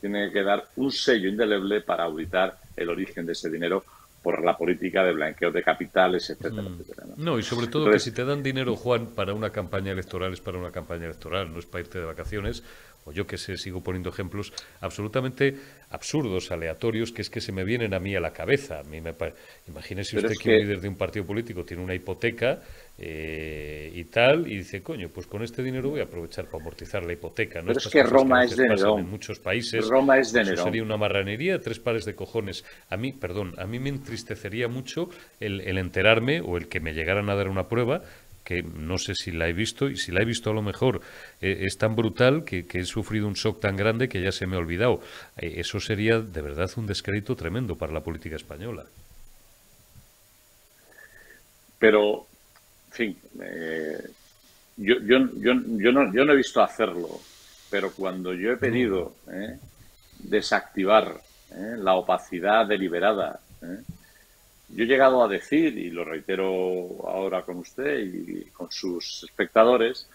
Speaker 2: tiene que dar un sello indeleble para auditar el origen de ese dinero por la política de blanqueo de capitales, etcétera, etcétera.
Speaker 1: No, y sobre todo que si te dan dinero, Juan, para una campaña electoral, es para una campaña electoral, no es para irte de vacaciones, o yo que sé, sigo poniendo ejemplos absolutamente absurdos, aleatorios, que es que se me vienen a mí a la cabeza. Imagínese usted que un líder de un partido político tiene una hipoteca y tal, y dice, coño, pues con este dinero voy a aprovechar para amortizar la hipoteca. ¿No?
Speaker 2: Pero es que Roma es de Nerón.
Speaker 1: En muchos países
Speaker 2: Roma es de
Speaker 1: eso
Speaker 2: Nerón.
Speaker 1: Sería una marranería, 3 pares de cojones. A mí me entristecería mucho el enterarme o el que me llegaran a dar una prueba que no sé si la he visto, y si la he visto a lo mejor es tan brutal que he sufrido un shock tan grande que ya se me ha olvidado. Eso sería de verdad un descrédito tremendo para la política española.
Speaker 2: Pero, en fin, yo no he visto hacerlo, pero cuando yo he pedido desactivar la opacidad deliberada. Yo he llegado a decir, y lo reitero ahora con usted y con sus espectadores,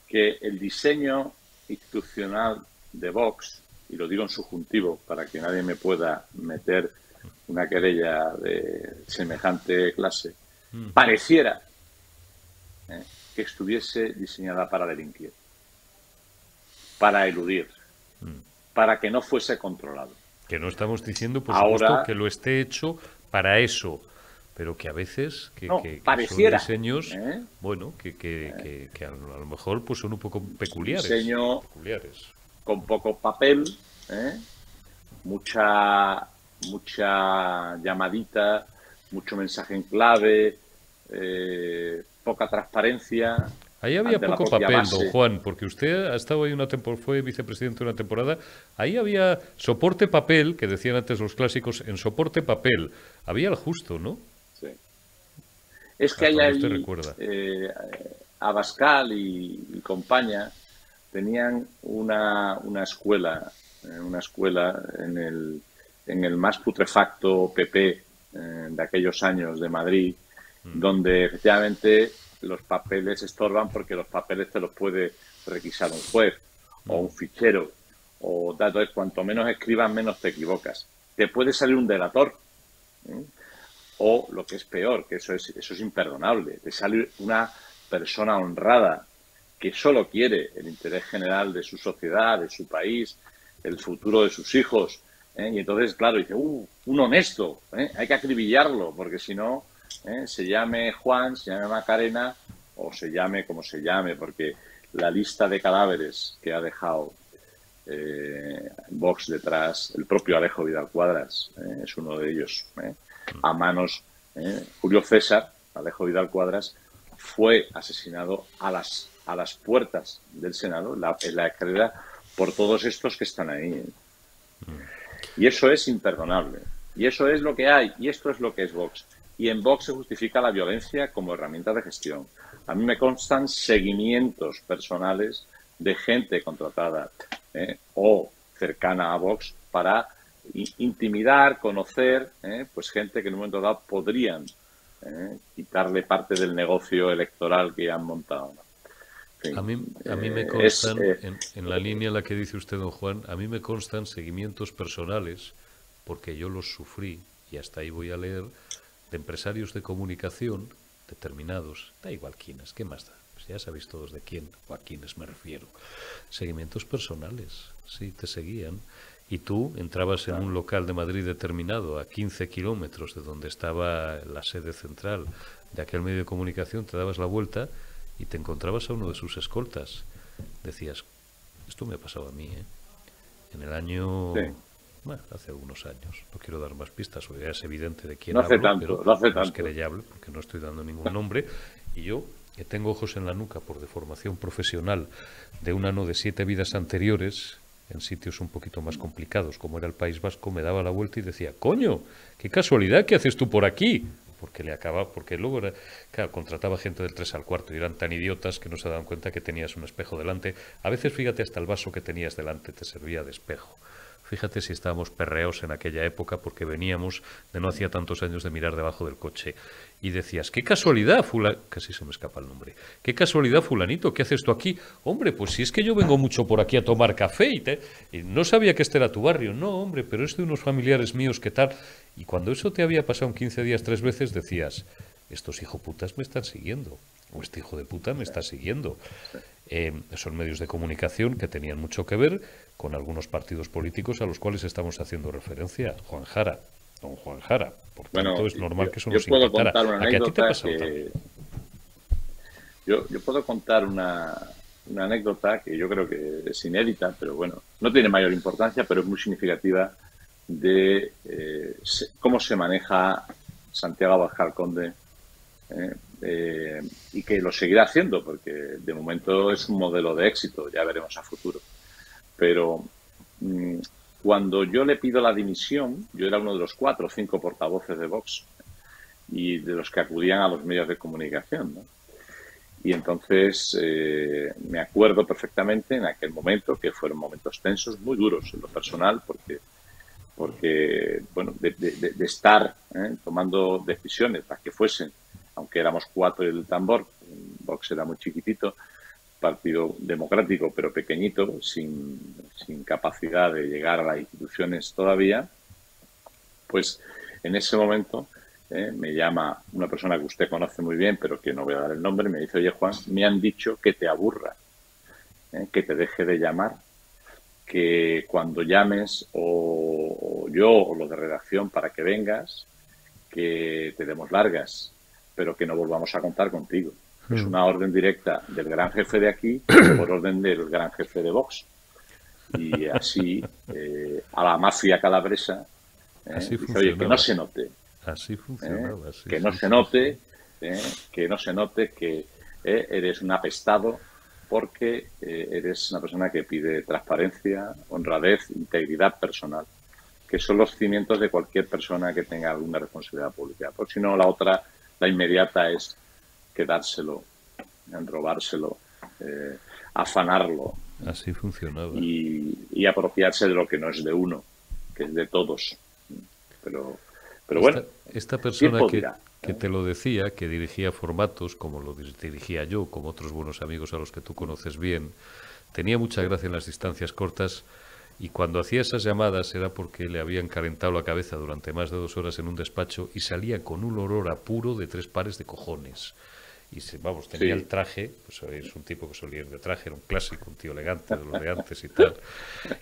Speaker 2: que el diseño institucional de Vox, y lo digo en subjuntivo para que nadie me pueda meter una querella de semejante clase, pareciera que estuviese diseñada para delinquir, para eludir, para que no fuese controlado.
Speaker 1: Que no estamos diciendo, por
Speaker 2: Ahora,
Speaker 1: supuesto, que lo esté hecho para eso, pero que a veces que
Speaker 2: pareciera,
Speaker 1: son diseños, bueno, que a lo mejor pues son un poco peculiares.
Speaker 2: Diseño con poco papel, mucha llamadita, mucho mensaje en clave, poca transparencia.
Speaker 1: Ahí había poco papel, don Juan, porque usted ha estado ahí fue vicepresidente una temporada. Ahí había soporte papel, que decían antes los clásicos, en soporte papel. Había el justo, ¿no?
Speaker 2: Sí. Es que ahí Abascal y compañía tenían una escuela en el más putrefacto PP de aquellos años de Madrid, donde efectivamente los papeles estorban porque los papeles te los puede requisar un juez o un fichero o datos. Cuanto menos escribas, menos te equivocas. Te puede salir un delator o, lo que es peor, que eso es imperdonable, te sale una persona honrada que solo quiere el interés general de su sociedad, de su país, el futuro de sus hijos, y entonces, claro, dice, un honesto, hay que acribillarlo, porque si no, se llame Juan, se llame Macarena, o se llame como se llame, porque la lista de cadáveres que ha dejado Vox detrás, el propio Alejo Vidal Cuadras es uno de ellos, a manos, Julio César, Alejo Vidal Cuadras, fue asesinado a las puertas del Senado, en la escalera, por todos estos que están ahí. Y eso es imperdonable. Y eso es lo que hay. Y esto es lo que es Vox. Y en Vox se justifica la violencia como herramienta de gestión. A mí me constan seguimientos personales de gente contratada o cercana a Vox para intimidar, conocer, pues gente que en un momento dado podrían quitarle parte del negocio electoral que han montado.
Speaker 1: Sí. A mí me constan, en la línea en la que dice usted, don Juan, a mí me constan seguimientos personales, porque yo los sufrí, y hasta ahí voy a leer, de empresarios de comunicación determinados, da igual quiénes, ¿qué más da? Pues ya sabéis todos de quién o a quiénes me refiero. Seguimientos personales, sí, te seguían. Y tú entrabas en un local de Madrid determinado, a 15 kilómetros de donde estaba la sede central de aquel medio de comunicación, te dabas la vuelta y te encontrabas a uno de sus escoltas. Decías, esto me ha pasado a mí, En el año... Sí. Bueno, hace algunos años. No quiero dar más pistas, porque ya es evidente de quién hablo, pero no es querellable, porque no estoy dando ningún nombre. Y yo, que tengo ojos en la nuca por deformación profesional de un ano de 7 vidas anteriores, en sitios un poquito más complicados, como era el País Vasco, me daba la vuelta y decía, coño, qué casualidad, ¿qué haces tú por aquí? Porque luego claro, contrataba gente del 3 al 4 y eran tan idiotas que no se daban cuenta que tenías un espejo delante. A veces, fíjate, hasta el vaso que tenías delante te servía de espejo. Fíjate si estábamos perreos en aquella época, porque veníamos de no hacía tantos años de mirar debajo del coche. Y decías, qué casualidad, casi se me escapa el nombre. Qué casualidad, fulanito, ¿qué haces tú aquí? Hombre, pues si es que yo vengo mucho por aquí a tomar café y no sabía que este era tu barrio. No, hombre, pero es de unos familiares míos, ¿qué tal? Y cuando eso te había pasado en 15 días 3 veces, decías, estos hijoputas me están siguiendo, o este hijo de puta me está siguiendo. Son medios de comunicación que tenían mucho que ver con algunos partidos políticos a los cuales estamos haciendo referencia. Don Juan Jara. Por tanto, es normal que eso nos inquietara. ¿A qué a ti te ha pasado también?
Speaker 2: Yo puedo contar una anécdota que yo creo que es inédita, pero bueno, no tiene mayor importancia, pero es muy significativa de cómo se maneja Santiago Abascal Conde, y que lo seguirá haciendo, porque de momento es un modelo de éxito, ya veremos a futuro. Pero cuando yo le pido la dimisión, yo era uno de los 4 o 5 portavoces de Vox y de los que acudían a los medios de comunicación, ¿no? Y entonces me acuerdo perfectamente en aquel momento, que fueron momentos tensos, muy duros en lo personal, porque porque bueno, de estar tomando decisiones, las que fuesen, aunque éramos 4 el tambor, Vox era muy chiquitito, partido democrático pero pequeñito, sin capacidad de llegar a las instituciones todavía, pues en ese momento me llama una persona que usted conoce muy bien, pero que no voy a dar el nombre, y me dice: oye, Juan, me han dicho que te aburra, que te deje de llamar, que cuando llames o yo o los de redacción para que vengas, que te demos largas, pero que no volvamos a contar contigo. Es una orden directa del gran jefe de aquí por orden del gran jefe de Vox. Y así, a la mafia calabresa,
Speaker 1: así
Speaker 2: dice: oye, que no se note.
Speaker 1: Así funcionaba.
Speaker 2: Que no se note, que no se note que eres un apestado, porque eres una persona que pide transparencia, honradez, integridad personal, que son los cimientos de cualquier persona que tenga alguna responsabilidad pública. Porque si no, la otra, la inmediata, es quedárselo, robárselo, afanarlo.
Speaker 1: Así funcionaba.
Speaker 2: Y apropiarse de lo que no es de uno, que es de todos. Pero bueno,
Speaker 1: esta persona que te lo decía, que dirigía formatos, como lo dirigía yo, como otros buenos amigos a los que tú conoces bien, tenía mucha gracia en las distancias cortas, y cuando hacía esas llamadas era porque le habían calentado la cabeza durante más de 2 horas en un despacho y salía con un olor a puro de 3 pares de cojones. Y vamos, tenía el traje, pues es un tipo que solía ir de traje, era un clásico, un tío elegante, de los de antes y tal.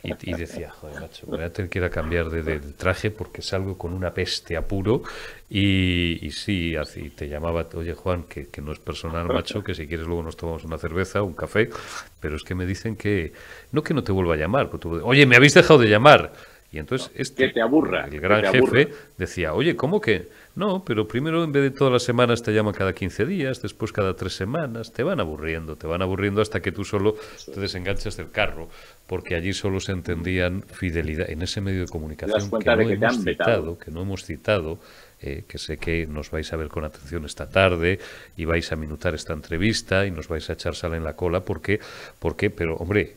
Speaker 1: Y decía: joder, macho, me voy a tener que ir a cambiar de traje porque salgo con una peste a puro. Y sí, así te llamaba: oye, Juan, que no es personal, macho, que si quieres luego nos tomamos una cerveza, un café, pero es que me dicen que no te vuelva a llamar, pero tú, oye, me habéis dejado de llamar. Y entonces
Speaker 2: que te aburra,
Speaker 1: el gran jefe decía: oye, ¿cómo que? No, pero primero, en vez de todas las semanas, te llaman cada 15 días, después cada 3 semanas, te van aburriendo hasta que tú solo te desenganchas del carro, porque allí solo se entendían fidelidad. En ese medio de comunicación que no hemos citado, que sé que nos vais a ver con atención esta tarde y vais a minutar esta entrevista y nos vais a echar sal en la cola, pero hombre,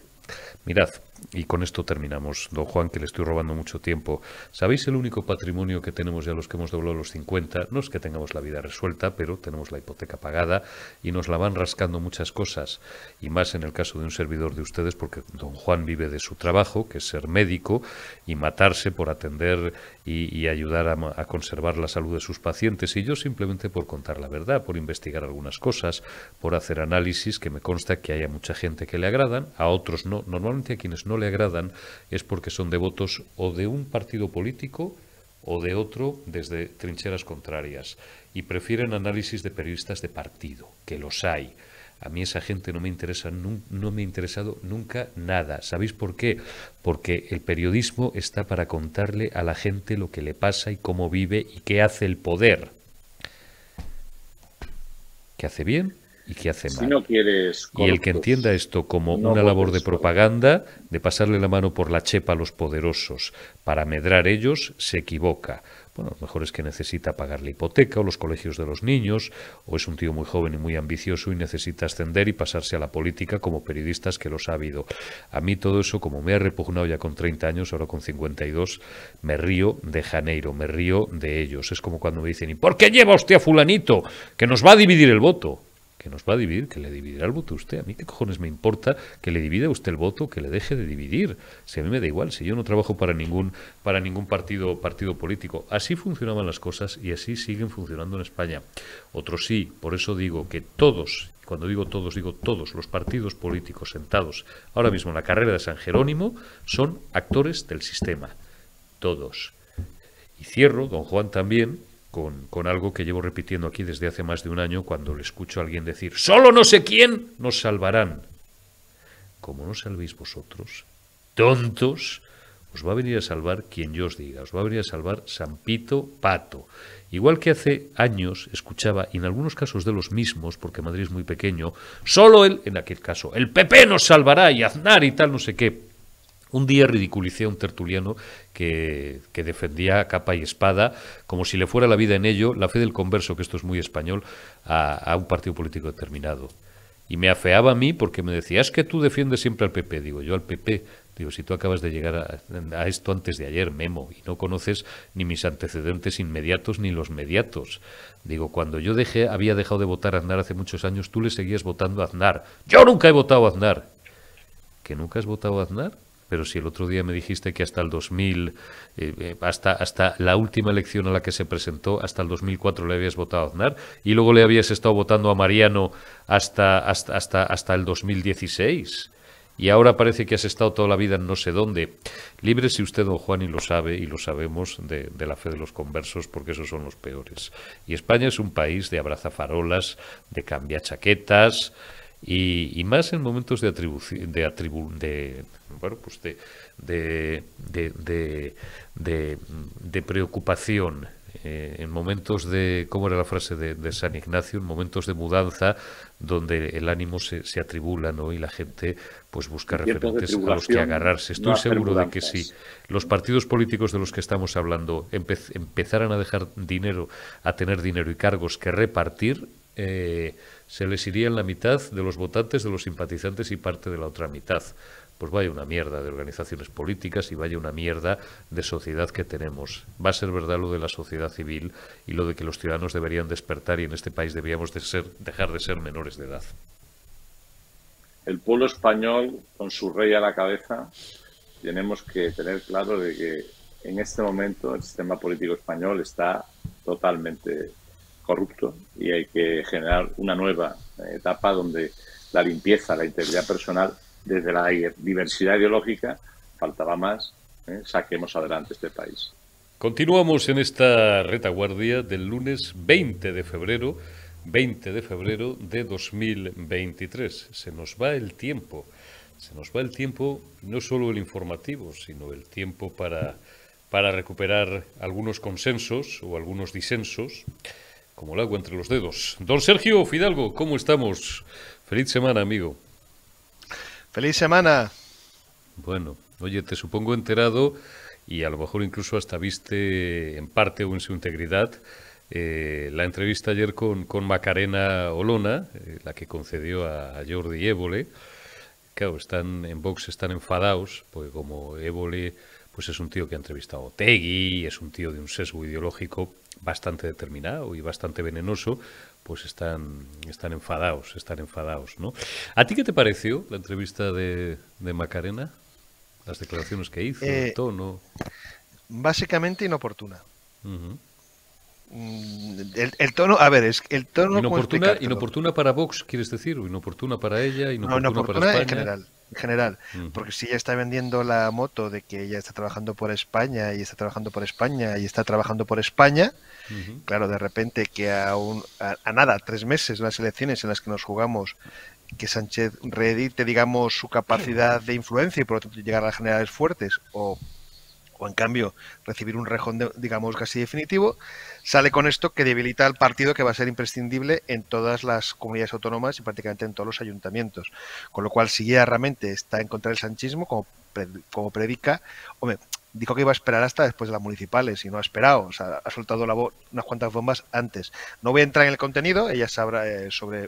Speaker 1: mirad, y con esto terminamos, don Juan, que le estoy robando mucho tiempo. ¿Sabéis el único patrimonio que tenemos ya los que hemos doblado los 50? No es que tengamos la vida resuelta, pero tenemos la hipoteca pagada y nos la van rascando muchas cosas, y más en el caso de un servidor de ustedes, porque don Juan vive de su trabajo, que es ser médico, y matarse por atender y ayudar a conservar la salud de sus pacientes, y yo simplemente por contar la verdad, por investigar algunas cosas, por hacer análisis que me consta que haya mucha gente que le agradan, a otros no. Normalmente a quienes no le agradan es porque son devotos o de un partido político o de otro desde trincheras contrarias, y prefieren análisis de periodistas de partido, que los hay. A mí esa gente no me ha interesado nunca nada. ¿Sabéis por qué? Porque el periodismo está para contarle a la gente lo que le pasa y cómo vive y qué hace el poder. ¿Qué hace bien y qué hace mal?
Speaker 2: Si no quieres
Speaker 1: y el que entienda esto como una labor de propaganda, de pasarle la mano por la chepa a los poderosos para medrar ellos, se equivoca. Bueno, a lo mejor es que necesita pagar la hipoteca o los colegios de los niños, o es un tío muy joven y muy ambicioso y necesita ascender y pasarse a la política, como periodistas que los ha habido. A mí todo eso, como me ha repugnado ya con 30 años, ahora con 52, me río de Janeiro, me río de ellos. Es como cuando me dicen: ¿y por qué lleva usted a fulanito? Que nos va a dividir el voto. Que nos va a dividir, que le dividirá el voto a usted. A mí qué cojones me importa que le divida a usted el voto, que le deje de dividir. Si a mí me da igual, si yo no trabajo para ningún partido político. Así funcionaban las cosas y así siguen funcionando en España. Otros sí, por eso digo que todos, cuando digo todos los partidos políticos sentados ahora mismo en la carrera de San Jerónimo son actores del sistema. Todos. Y cierro, don Juan, también con algo que llevo repitiendo aquí desde hace más de un año, cuando le escucho a alguien decir: solo no sé quién nos salvarán. Como no salvéis vosotros, tontos, os va a venir a salvar quien yo os diga, os va a venir a salvar San Pito Pato. Igual que hace años escuchaba, y en algunos casos de los mismos, porque Madrid es muy pequeño, solo él, en aquel caso, el PP nos salvará, y Aznar y tal, no sé qué. Un día ridiculicé a un tertuliano que defendía a capa y espada, como si le fuera la vida en ello, la fe del converso, que esto es muy español, a un partido político determinado. Y me afeaba a mí porque me decía, es que tú defiendes siempre al PP. Digo, yo al PP, digo, si tú acabas de llegar a esto antes de ayer, Memo, y no conoces ni mis antecedentes inmediatos ni los mediatos. Digo, cuando yo había dejado de votar a Aznar hace muchos años, tú le seguías votando a Aznar. Yo nunca he votado a Aznar. ¿Que nunca has votado a Aznar? Pero si el otro día me dijiste que hasta el 2000, hasta la última elección a la que se presentó, hasta el 2004 le habías votado a Aznar, y luego le habías estado votando a Mariano hasta el 2016. Y ahora parece que has estado toda la vida en no sé dónde. Libre si usted, don Juan, y lo sabe, y lo sabemos, de la fe de los conversos, porque esos son los peores. Y España es un país de abrazafarolas, de cambiachaquetas, y más en momentos de preocupación, en momentos de, ¿cómo era la frase de San Ignacio? En momentos de mudanza, donde el ánimo se atribula, ¿no? Y la gente pues busca referentes a los que agarrarse. Estoy seguro de que si los partidos políticos de los que estamos hablando empezaran a dejar dinero, a tener dinero y cargos que repartir, se les irían la mitad de los votantes, de los simpatizantes y parte de la otra mitad. Pues vaya una mierda de organizaciones políticas y vaya una mierda de sociedad que tenemos. Va a ser verdad lo de la sociedad civil y lo de que los ciudadanos deberían despertar y en este país deberíamos dejar de ser menores de edad.
Speaker 2: El pueblo español, con su rey a la cabeza, tenemos que tener claro de que en este momento el sistema político español está totalmente corrupto y hay que generar una nueva etapa donde la limpieza, la integridad personal, desde la diversidad ideológica, faltaba más, saquemos adelante este país.
Speaker 1: Continuamos en esta retaguardia del lunes 20 de febrero de 2023. Se nos va el tiempo, no solo el informativo, sino el tiempo para recuperar algunos consensos o algunos disensos, como el agua entre los dedos. Don Sergio Fidalgo, ¿cómo estamos? Feliz semana, amigo.
Speaker 5: ¡Feliz semana!
Speaker 1: Bueno, oye, te supongo enterado y a lo mejor incluso hasta viste en parte o en su integridad la entrevista ayer con Macarena Olona, la que concedió a Jordi Évole. Claro, en Vox están enfadados, porque como Évole pues es un tío que ha entrevistado a Otegi, es un tío de un sesgo ideológico bastante determinado y bastante venenoso, pues están enfadados, ¿no? ¿A ti qué te pareció la entrevista de Macarena? Las declaraciones que hizo, el tono.
Speaker 5: Básicamente inoportuna.
Speaker 1: Uh-huh.
Speaker 5: El tono, a ver, es el tono...
Speaker 1: Inoportuna para Vox, ¿quieres decir? ¿O inoportuna para ella? ¿Inoportuna para España?
Speaker 5: En general, porque si ella está vendiendo la moto de que ella está trabajando por España y está trabajando por España y está trabajando por España, claro, de repente que a nada, 3 meses de las elecciones en las que nos jugamos, que Sánchez reedite, digamos, su capacidad de influencia y por lo tanto llegar a las generales fuertes o en cambio recibir un rejón, digamos, casi definitivo, sale con esto que debilita al partido que va a ser imprescindible en todas las comunidades autónomas y prácticamente en todos los ayuntamientos. Con lo cual, si ella realmente está en contra del sanchismo, como predica, hombre, dijo que iba a esperar hasta después de las municipales y no ha esperado, o sea, ha soltado unas cuantas bombas antes. No voy a entrar en el contenido, ella sabrá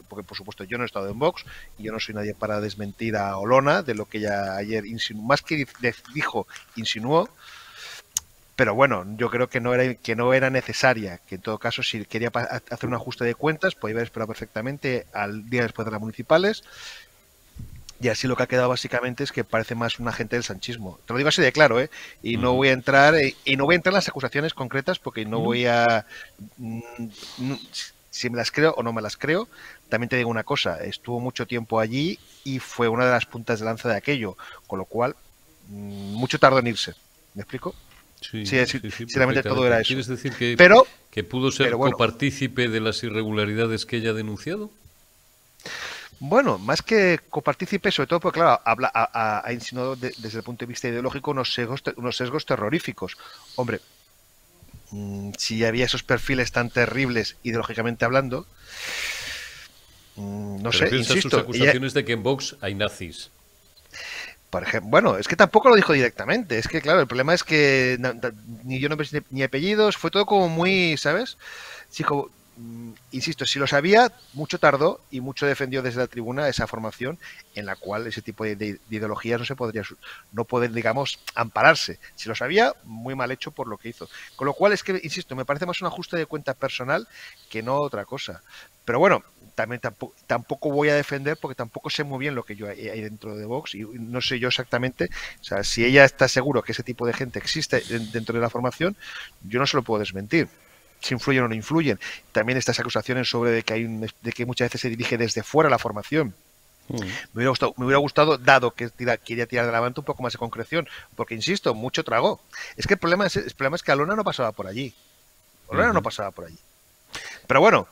Speaker 5: porque por supuesto yo no he estado en Vox y yo no soy nadie para desmentir a Olona de lo que ella ayer insinuó, más que dijo, insinuó. Pero bueno, yo creo que no era necesaria, que en todo caso si quería hacer un ajuste de cuentas, podía haber esperado perfectamente al día después de las municipales, y así lo que ha quedado básicamente es que parece más un agente del sanchismo. Te lo digo así de claro, y no voy a entrar en las acusaciones concretas porque no voy a... si me las creo o no me las creo. También te digo una cosa, estuvo mucho tiempo allí y fue una de las puntas de lanza de aquello, con lo cual mucho tardó en irse. ¿Me explico?
Speaker 1: Sí,
Speaker 5: realmente todo era eso.
Speaker 1: ¿Quieres decir que pudo ser copartícipe de las irregularidades que ella ha denunciado?
Speaker 5: Bueno, más que copartícipe, sobre todo porque, claro, ha insinuado desde el punto de vista ideológico unos sesgos terroríficos. Hombre, si había esos perfiles tan terribles ideológicamente hablando, no sé, insisto.
Speaker 1: Sus acusaciones de que en Vox hay nazis.
Speaker 5: Por ejemplo, bueno, es que tampoco lo dijo directamente. Es que, claro, el problema es que ni yo no ni apellidos, fue todo como muy, ¿sabes? Sí, como, insisto, si lo sabía, mucho tardó y mucho defendió desde la tribuna esa formación en la cual ese tipo de ideologías no pueden, digamos, ampararse. Si lo sabía, muy mal hecho por lo que hizo. Con lo cual es que, insisto, me parece más un ajuste de cuenta personal que no otra cosa. Pero bueno, también tampoco voy a defender porque tampoco sé muy bien lo que hay dentro de Vox y no sé yo exactamente, o sea, si ella está seguro que ese tipo de gente existe dentro de la formación, yo no se lo puedo desmentir. Si influyen o no influyen. También estas acusaciones sobre de que muchas veces se dirige desde fuera la formación. Me hubiera gustado, dado que quería tirar de la manta, un poco más de concreción, porque insisto, mucho tragó. Es que el problema es que Alona no pasaba por allí. Alona no pasaba por allí. Pero bueno,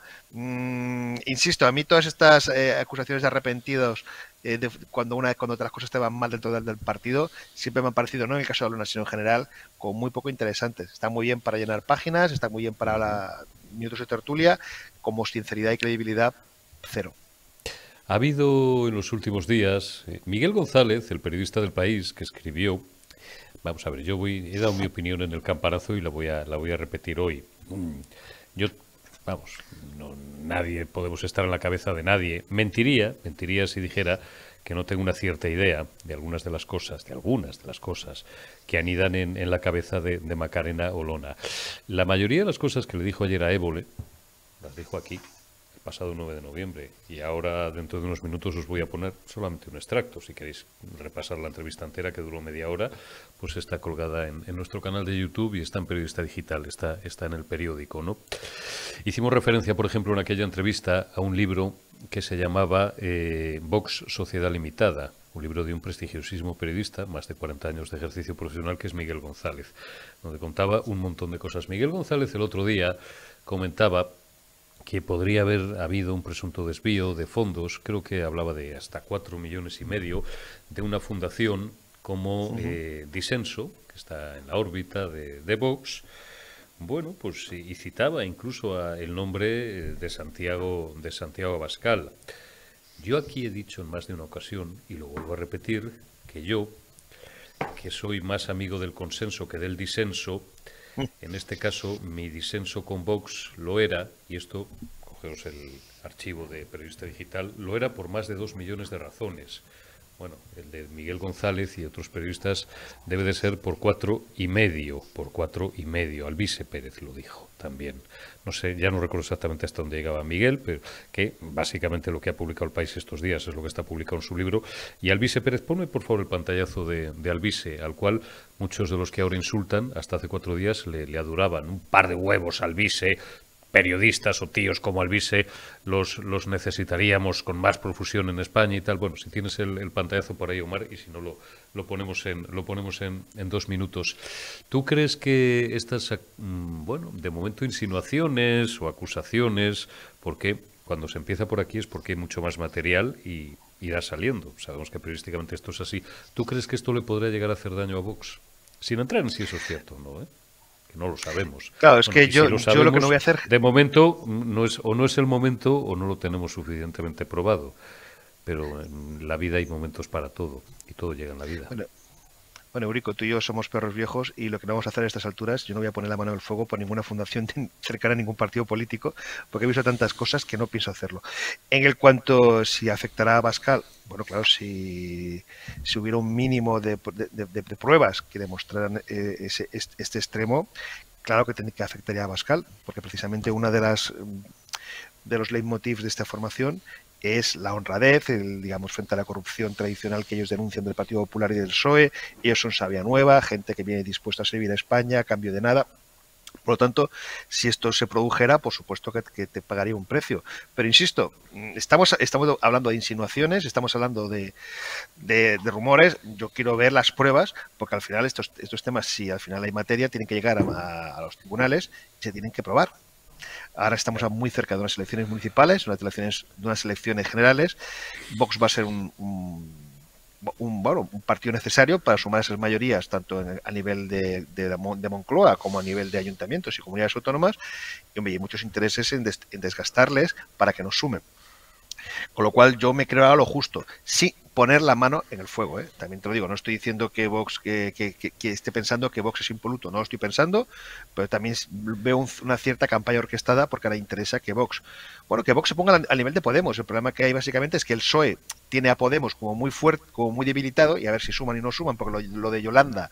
Speaker 5: insisto, a mí todas estas acusaciones de arrepentidos cuando las cosas te van mal dentro del partido siempre me han parecido, no en el caso de Alona, sino en general, como muy poco interesantes. Están muy bien para llenar páginas, están muy bien para minutos de tertulia, como sinceridad y credibilidad, cero.
Speaker 1: Ha habido en los últimos días Miguel González, el periodista del País, que escribió, vamos a ver, he dado mi opinión en el campanazo y la voy a repetir hoy. Nadie podemos estar en la cabeza de nadie. Mentiría si dijera que no tengo una cierta idea de algunas de las cosas que anidan en la cabeza de Macarena Olona. La mayoría de las cosas que le dijo ayer a Évole, las dijo aquí, el pasado 9 de noviembre, y ahora dentro de unos minutos os voy a poner solamente un extracto. Si queréis repasar la entrevista entera, que duró media hora, pues está colgada en nuestro canal de YouTube y está en Periodista Digital, está en el periódico, ¿no? Hicimos referencia, por ejemplo, en aquella entrevista a un libro que se llamaba Vox Sociedad Limitada, un libro de un prestigiosísimo periodista, más de 40 años de ejercicio profesional, que es Miguel González, donde contaba un montón de cosas. Miguel González el otro día comentaba que podría haber habido un presunto desvío de fondos, creo que hablaba de hasta 4,5 millones, de una fundación como Disenso, que está en la órbita de Vox. Bueno, pues y citaba incluso el nombre de Santiago Abascal. Yo aquí he dicho en más de una ocasión, y lo vuelvo a repetir, que yo, que soy más amigo del consenso que del disenso, en este caso mi disenso con Vox lo era, y esto, cogeos el archivo de Periodista Digital, lo era por más de 2 millones de razones. Bueno, el de Miguel González y otros periodistas debe de ser por 4,5. Alvise Pérez lo dijo también. No sé, ya no recuerdo exactamente hasta dónde llegaba Miguel, pero que básicamente lo que ha publicado El País estos días es lo que está publicado en su libro. Y Alvise Pérez, ponme por favor el pantallazo de Alvise, al cual muchos de los que ahora insultan, hasta hace 4 días le adoraban. Un par de huevos, Alvise. Periodistas o tíos como Alvise los necesitaríamos con más profusión en España y tal. Bueno, si tienes el pantallazo por ahí, Omar, y si no lo ponemos en 2 minutos. ¿Tú crees que estas, de momento insinuaciones o acusaciones, porque cuando se empieza por aquí es porque hay mucho más material y irá saliendo? Sabemos que periodísticamente esto es así. ¿Tú crees que esto le podría llegar a hacer daño a Vox? Sin entrar en si eso es cierto o no, que no lo sabemos.
Speaker 5: Claro, es que yo lo que no voy a hacer...
Speaker 1: De momento, no es el momento o no lo tenemos suficientemente probado. Pero en la vida hay momentos para todo, y todo llega en la vida.
Speaker 5: Bueno, Eurico, tú y yo somos perros viejos y lo que no vamos a hacer a estas alturas, yo no voy a poner la mano en el fuego por ninguna fundación cercana a ningún partido político, porque he visto tantas cosas que no pienso hacerlo. En el cuanto si afectará a Abascal, bueno, claro, si hubiera un mínimo de pruebas que demostraran este extremo, claro que afectaría a Abascal, porque precisamente una de los leitmotivs de esta formación es la honradez, digamos, frente a la corrupción tradicional que ellos denuncian del Partido Popular y del PSOE. Ellos son savia nueva, gente que viene dispuesta a servir a España a cambio de nada. Por lo tanto, si esto se produjera, por supuesto que te pagaría un precio. Pero insisto, estamos hablando de insinuaciones, estamos hablando de rumores. Yo quiero ver las pruebas, porque al final estos temas, si al final hay materia, tienen que llegar a los tribunales y se tienen que probar. Ahora estamos muy cerca de unas elecciones municipales, unas elecciones generales. Vox va a ser un partido necesario para sumar esas mayorías, tanto a nivel de Moncloa como a nivel de ayuntamientos y comunidades autónomas. Y hay muchos intereses en desgastarles para que nos sumen. Con lo cual yo me creo a lo justo. Sí, poner la mano en el fuego, ¿eh? También te lo digo, no estoy diciendo que Vox que esté pensando que Vox es impoluto, no lo estoy pensando, pero también veo una cierta campaña orquestada porque ahora interesa que Vox se ponga al nivel de Podemos. El problema que hay básicamente es que el PSOE tiene a Podemos como muy fuerte, como muy debilitado, y a ver si suman y no suman, porque lo de Yolanda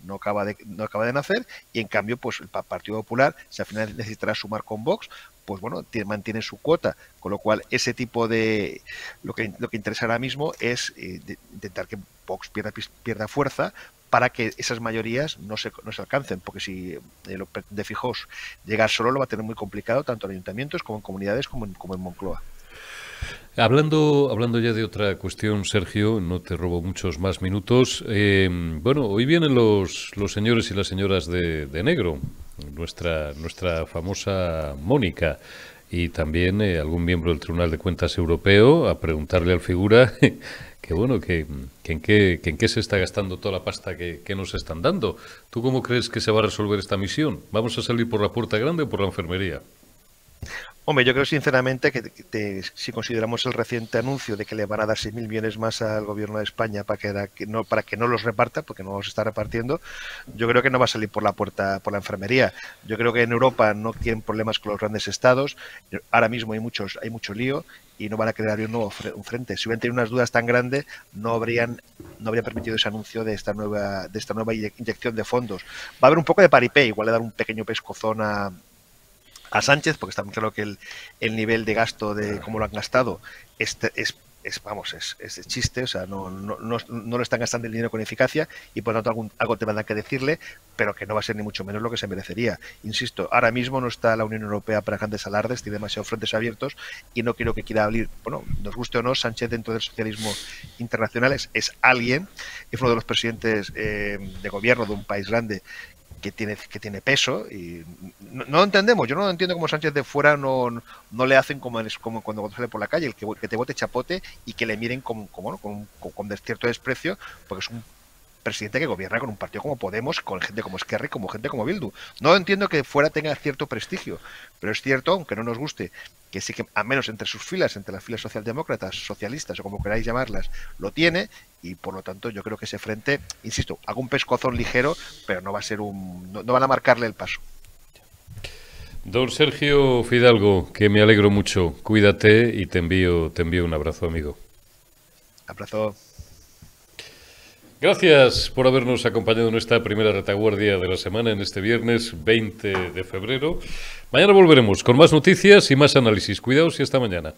Speaker 5: no acaba de nacer, y en cambio pues el Partido Popular, si al final necesitará sumar con Vox, pues bueno, mantiene su cuota, con lo cual ese tipo de lo que interesa ahora mismo es intentar que Vox pierda fuerza para que esas mayorías no se alcancen, porque si de Fijós llegar solo lo va a tener muy complicado tanto en ayuntamientos como en comunidades como en Moncloa.
Speaker 1: Hablando ya de otra cuestión, Sergio, no te robo muchos más minutos. Bueno, hoy vienen los señores y las señoras de negro, nuestra famosa Mónica, y también algún miembro del Tribunal de Cuentas Europeo, a preguntarle al figura que bueno, que en qué se está gastando toda la pasta que nos están dando. ¿Tú cómo crees que se va a resolver esta misión? ¿Vamos a salir por la puerta grande o por la enfermería?
Speaker 5: Hombre, yo creo sinceramente que si consideramos el reciente anuncio de que le van a dar 6.000 millones más al gobierno de España para que no los reparta, porque no los está repartiendo, yo creo que no va a salir por la puerta, por la enfermería. Yo creo que en Europa no tienen problemas con los grandes estados. Ahora mismo hay mucho lío y no van a crear un frente. Si hubieran tenido unas dudas tan grandes, no habría permitido ese anuncio de esta nueva inyección de fondos. Va a haber un poco de paripé, igual le dar un pequeño pescozón a Sánchez, porque está muy claro que el nivel de gasto de cómo lo han gastado es de chiste, o sea, no lo están gastando el dinero con eficacia y por lo tanto algo te van a que decirle, pero que no va a ser ni mucho menos lo que se merecería. Insisto, ahora mismo no está la Unión Europea para grandes alardes, tiene demasiados frentes abiertos y no creo que quiera abrir, bueno, nos guste o no, Sánchez dentro del socialismo internacional es alguien, es uno de los presidentes de gobierno de un país grande que tiene peso y no lo entendemos. Yo no lo entiendo como Sánchez de fuera no le hacen como cuando sale por la calle, que te bote chapote y que le miren con cierto desprecio, porque es un presidente que gobierna con un partido como Podemos, con gente como Esquerra y como gente como Bildu. No entiendo que fuera tenga cierto prestigio, pero es cierto, aunque no nos guste, que sí que, al menos entre sus filas, entre las filas socialdemócratas, socialistas o como queráis llamarlas, lo tiene, y por lo tanto yo creo que ese frente, insisto, hago un pescozón ligero, pero no va a ser no van a marcarle el paso.
Speaker 1: Don Sergio Fidalgo, que me alegro mucho, cuídate y te envío un abrazo, amigo.
Speaker 5: Abrazo.
Speaker 1: Gracias por habernos acompañado en esta primera retaguardia de la semana, en este viernes 20 de febrero. Mañana volveremos con más noticias y más análisis. Cuidaos y hasta mañana.